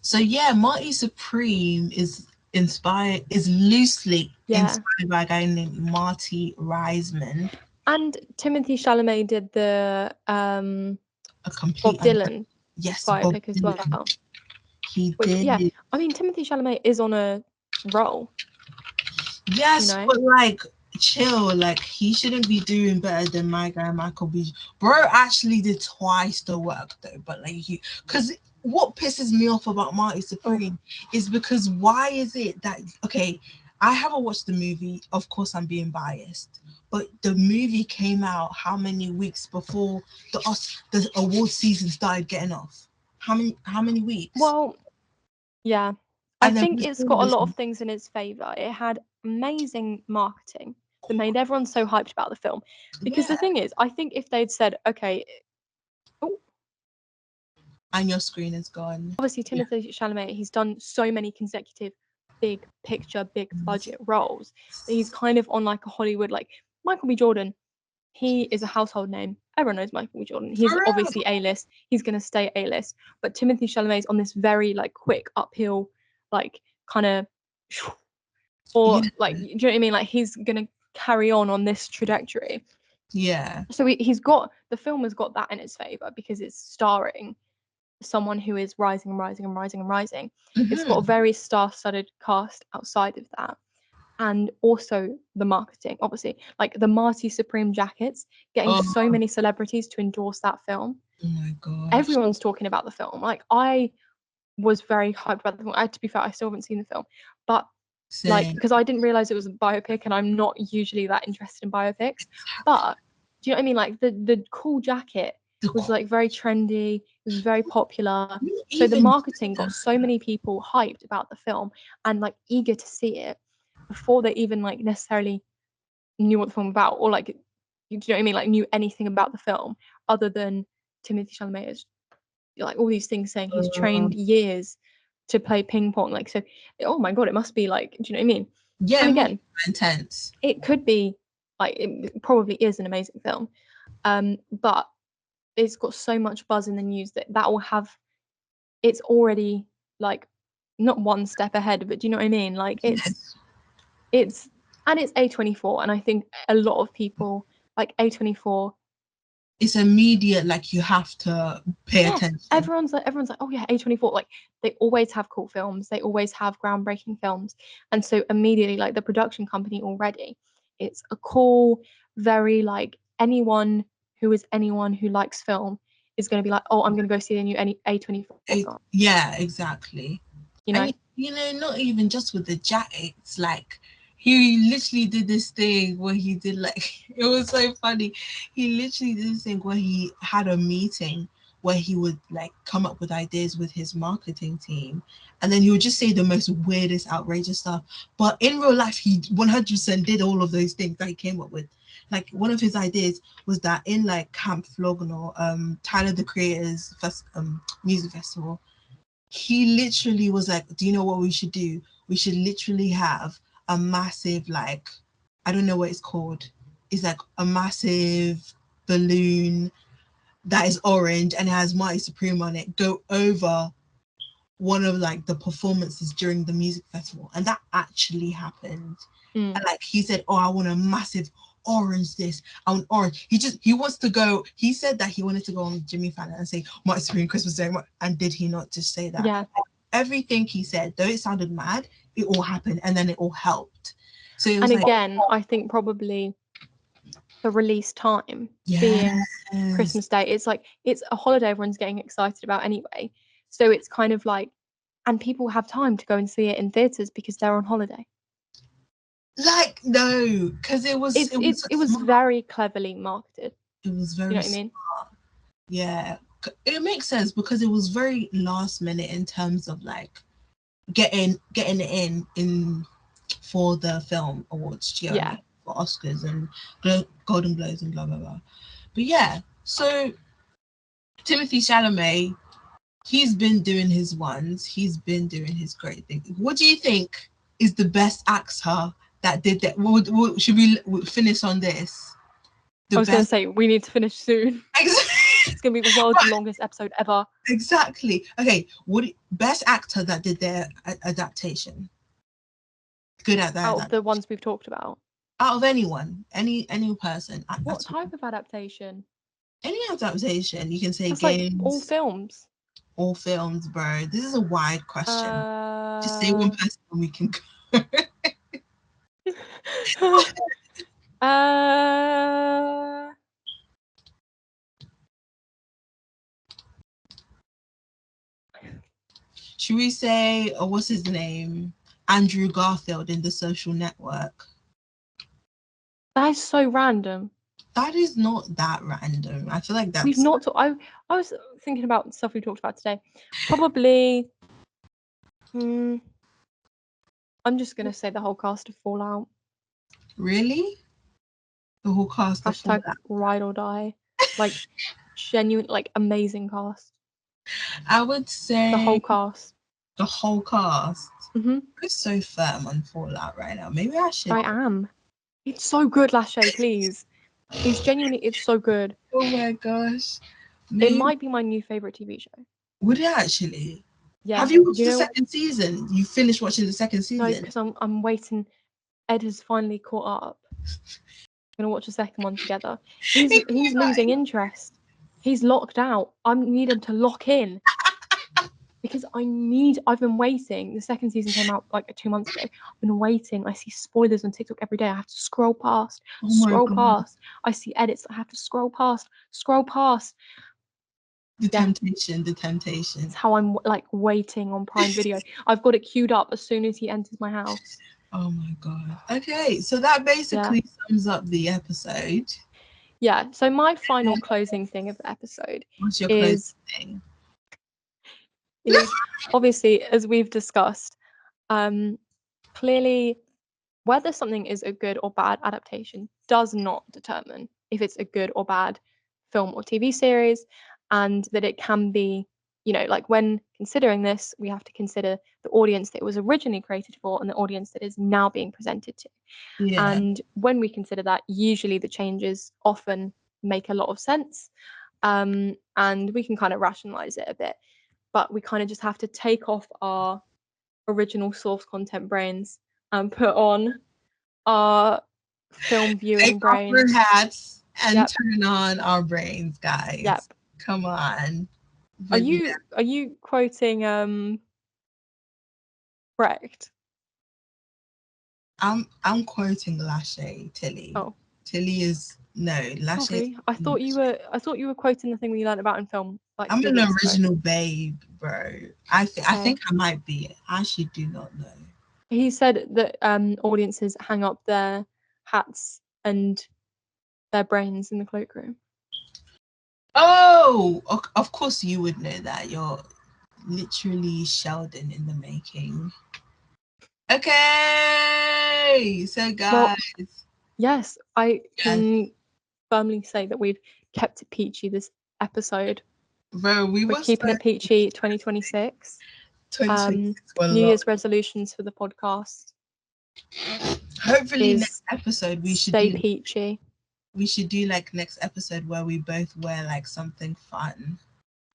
So yeah, Marty Supreme is loosely inspired by a guy named Marty Reisman. And Timothy Chalamet did the A complete Bob Dylan biopic as Dylan. well. He Which, did. yeah, I mean, Timothy Chalamet is on a roll. Yes, you know? But like, chill. Like, he shouldn't be doing better than my guy Michael B. Bro actually did twice the work though. But like, because what pisses me off about Marty Supreme is because why is it that okay? I haven't watched the movie. Of course, I'm being biased. But the movie came out how many weeks before the award season started getting off? How many weeks? Well, yeah. I think it's got a lot of things in its favour. It had amazing marketing that made everyone so hyped about the film. Because the thing is, I think if they'd said, okay, and your screen is gone. Obviously, Timothy Chalamet, he's done so many consecutive big picture, big budget roles that he's kind of on like a Hollywood, like Michael B. Jordan. He is a household name. Everyone knows Michael B. Jordan. He's obviously A-list. He's going to stay A-list. But Timothy Chalamet's on this very like quick uphill, like kind of, or like, do you know what I mean? Like he's going to carry on this trajectory. Yeah. So he's got, the film has got that in its favor because it's starring someone who is rising and rising and rising and rising. It's got a very star-studded cast outside of that. And also the marketing, obviously, like the Marty Supreme jackets, getting so many celebrities to endorse that film. Oh my god! Everyone's talking about the film. Like I was very hyped about the film. To be fair, I still haven't seen the film, but like because I didn't realize it was a biopic, and I'm not usually that interested in biopics. But do you know what I mean? Like the cool jacket was like very trendy. It was very popular. So the marketing got so many people hyped about the film and like eager to see it before they even like necessarily knew what the film was about, or like, do you know what I mean? Like knew anything about the film other than Timothy Chalamet is like all these things saying he's trained years to play ping pong. Like, so, oh my god, it must be like, do you know what I mean? Yeah, and again, intense. It could be like, it probably is an amazing film, but it's got so much buzz in the news that will have, it's already like not one step ahead, but do you know what I mean? Like it's and it's A24, and I think a lot of people like A24. It's immediate, like you have to pay attention. Everyone's like, oh yeah, A24. Like they always have cool films, they always have groundbreaking films, and so immediately, like the production company already, it's a cool, very like anyone who likes film is going to be like, oh, I'm going to go see the new A24 film. Yeah, exactly. You know, and, you know, not even just with the jackets, like he literally did this thing where he did like, it was so funny. He literally did this thing where he had a meeting where he would like come up with ideas with his marketing team, and then he would just say the most weirdest, outrageous stuff. But in real life, he 100% did all of those things that he came up with. Like one of his ideas was that in like Camp Flogno, Tyler the Creator's music festival, he literally was like, do you know what we should do? We should literally have a massive, like, I don't know what it's called. It's like a massive balloon that is orange and it has Marty Supreme on it go over one of like the performances during the music festival. And that actually happened. And like he said, oh, I want a massive orange this, I want orange. He wants to go, he said that he wanted to go on Jimmy Fallon and say Marty Supreme Christmas Day. And did he not just say that? Yeah. Everything he said, though it sounded mad, it all happened and then it all helped. So it was, and again, I think probably the release time being Christmas Day, it's like it's a holiday everyone's getting excited about anyway. So it's kind of like, and people have time to go and see it in theaters because they're on holiday. Like no, because it was very cleverly marketed. It was very, you know what I mean? Yeah, it makes sense because it was very last minute in terms of like getting it in for the film awards. You know what I mean? For Oscars and Golden Globes and blah blah blah. But yeah, so Timothy Chalamet, he's been doing his ones. He's been doing his great thing. What do you think is the best actor that did that? Should we finish on this? I was going to say we need to finish soon. It's gonna be the world's longest episode ever. Exactly. Okay, best actor that did their adaptation? Good at that. Out of the ones we've talked about. Out of anyone, any person. What type of adaptation? Any adaptation. You can say That's games. Like all films. All films, bro. This is a wide question. Just say one person and we can go. Should we say, what's his name? Andrew Garfield in The Social Network. That is so random. That is not that random. I feel like that's... We've not... I was thinking about stuff we talked about today. Probably... I'm just going to say the whole cast of Fallout. Really? The whole cast of Fallout? Ride or die. Like, genuine, like, amazing cast. I would say... The whole cast. The whole cast? Mm-hmm. I'm so firm on Fallout right now. Maybe I should... I am. It's so good, Lachey, please. It's so good. Oh my gosh. It might be my new favourite TV show. Would it actually? Yeah. Have you watched the second season? You finished watching the second season? No, because I'm waiting. Ed has finally caught up. I'm gonna watch the second one together. He's losing interest. He's locked out. I need him to lock in. Because I've been waiting. The second season came out like 2 months ago. I've been waiting. I see spoilers on TikTok every day. I have to scroll past. I see edits. I have to scroll past. The temptation. It's how I'm like waiting on Prime Video. I've got it queued up as soon as he enters my house. Oh my god. Okay, so that basically sums up the episode. Yeah, so my final closing thing of the episode What's your closing thing? Is obviously, as we've discussed, clearly whether something is a good or bad adaptation does not determine if it's a good or bad film or TV series, and that it can be, like when considering this, we have to consider the audience that it was originally created for and the audience that is now being presented to. Yeah. And when we consider that, usually the changes often make a lot of sense, and we can kind of rationalize it a bit. But we kind of just have to take off our original source content brains and put on our film viewing brains. Take off our hats and turn on our brains, guys. Yep. Come on. But are you quoting Brecht? I'm quoting Lachey, Tilly. Oh. Tilly is Lachey. Sorry, I thought you were quoting the thing we learned about in film. Like I'm an original babe, bro. I think I might be. I actually do not know. He said that audiences hang up their hats and their brains in the cloakroom. Oh, of course you would know that. You're literally Sheldon in the making. Okay, so guys. Well, yes, I can firmly say that we've kept it peachy this episode. Bro, we're keeping it peachy 2026. New Year's resolutions for the podcast. Hopefully next episode we should stay peachy. We should do like next episode where we both wear like something fun.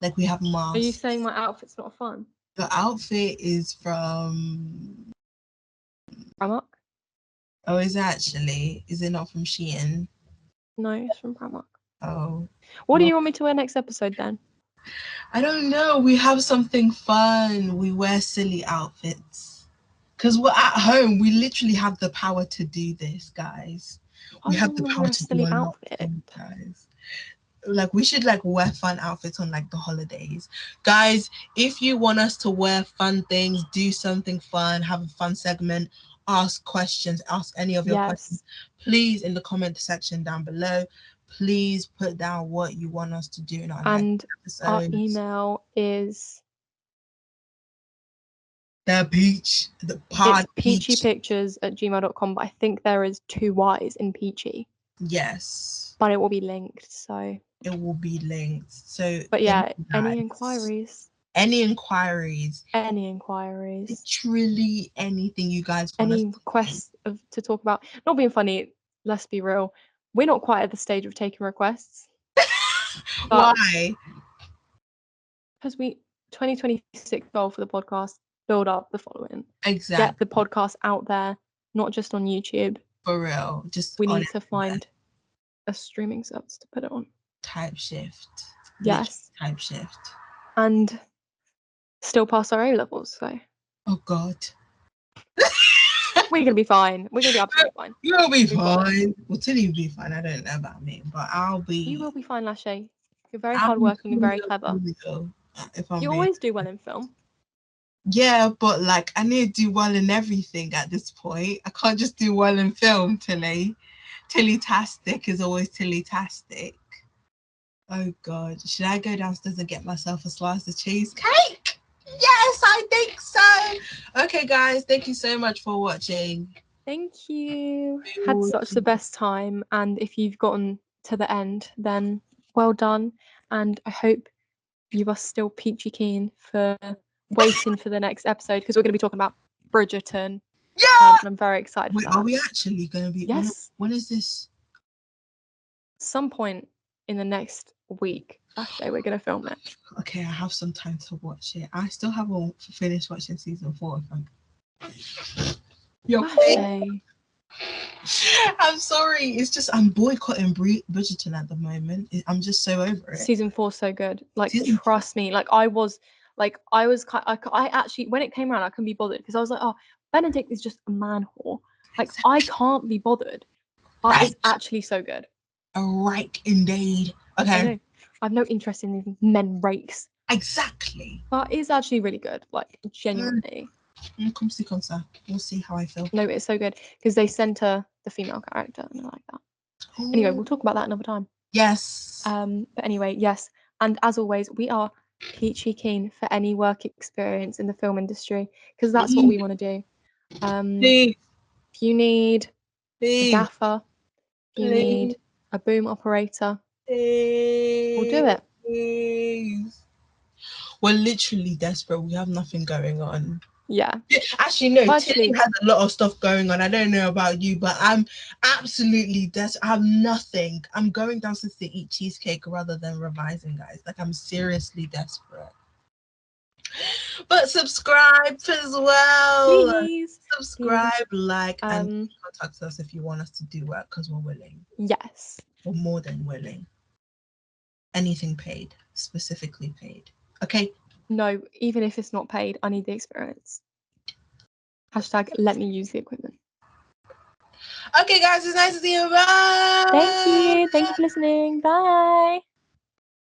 Like we have masks. Are you saying my outfit's not fun? The outfit is from Primark. Oh, is it actually? Is it not from Shein? No, it's from Primark. Oh. What do you want me to wear next episode then? I don't know. We have something fun. We wear silly outfits. Because we're at home. We literally have the power to do this, guys. We have the power to do a lot of things, guys. Like we should like wear fun outfits on like the holidays. Guys, if you want us to wear fun things, do something fun, have a fun segment, ask questions, ask any of your questions, please in the comment section down below. Please put down what you want us to do in our next episode. Our email is it's peachypictures@gmail.com, but I think there is 2 Y's in peachy. Yes. But it will be linked, so it will be linked. So but yeah, any inquiries? Literally anything you guys want any requests to talk about. Not being funny, let's be real. We're not quite at the stage of taking requests. Why? Because 2026 goal for the podcast, build up the following. Exactly. Get the podcast out there, not just on YouTube. For real. Just we on need to find a streaming service to put it on. Type shift. Yes. Literally type shift. And still pass our A levels, so. Oh God. We're gonna be fine. We're gonna be absolutely fine. You'll be fine. Well, Tilly will be fine. I don't know about me, but I'll be. You will be fine, Lashay. You're very hardworking and very clever. You always do well in film. Yeah, but like I need to do well in everything at this point. I can't just do well in film, Tilly. Tilly-tastic is always Tilly-tastic. Oh God. Should I go downstairs and get myself a slice of cheesecake? Yes, I think so. Okay, guys, thank you so much for watching. Thank you. Had such the best time, and if you've gotten to the end, then well done. And I hope you are still peachy keen for waiting for the next episode, because we're going to be talking about Bridgerton. Yeah, and I'm very excited for that. Are we actually going to be? Yes. When is this? Some point in the next week. Actually, we're going to film it. Okay, I have some time to watch it. I still haven't finished watching season 4. I'm sorry. It's just I'm boycotting Bridgerton at the moment. I'm just so over it. Season 4 so good. Like, trust me. Like, I actually, when it came around, I couldn't be bothered, because I was like, oh, Benedict is just a man whore. Like, I can't be bothered. But right. It's actually so good. Right, indeed. Okay. I have no interest in these men rakes. Exactly. But it's actually really good. Like, genuinely. Come see, concert. We'll see how I feel. No, it's so good because they center the female character, and I like that. Ooh. Anyway, we'll talk about that another time. Yes. But anyway, yes. And as always, we are peachy keen for any work experience in the film industry, because that's what we want to do. If you need a gaffer, if you need a boom operator, we'll do it. We're literally desperate. We have nothing going on. Yeah. Actually, no. Tilly has a lot of stuff going on. I don't know about you, but I'm absolutely desperate. I have nothing. I'm going downstairs to eat cheesecake rather than revising, guys. Like, I'm seriously desperate. But subscribe as well. Please. Subscribe, like, and contact us if you want us to do work, because we're willing. Yes. We're more than willing. Anything paid, specifically paid. Okay? No, even if it's not paid, I need the experience. # let me use the equipment. Okay, guys, it's nice to see you. Bye. Thank you. Thank you for listening. Bye.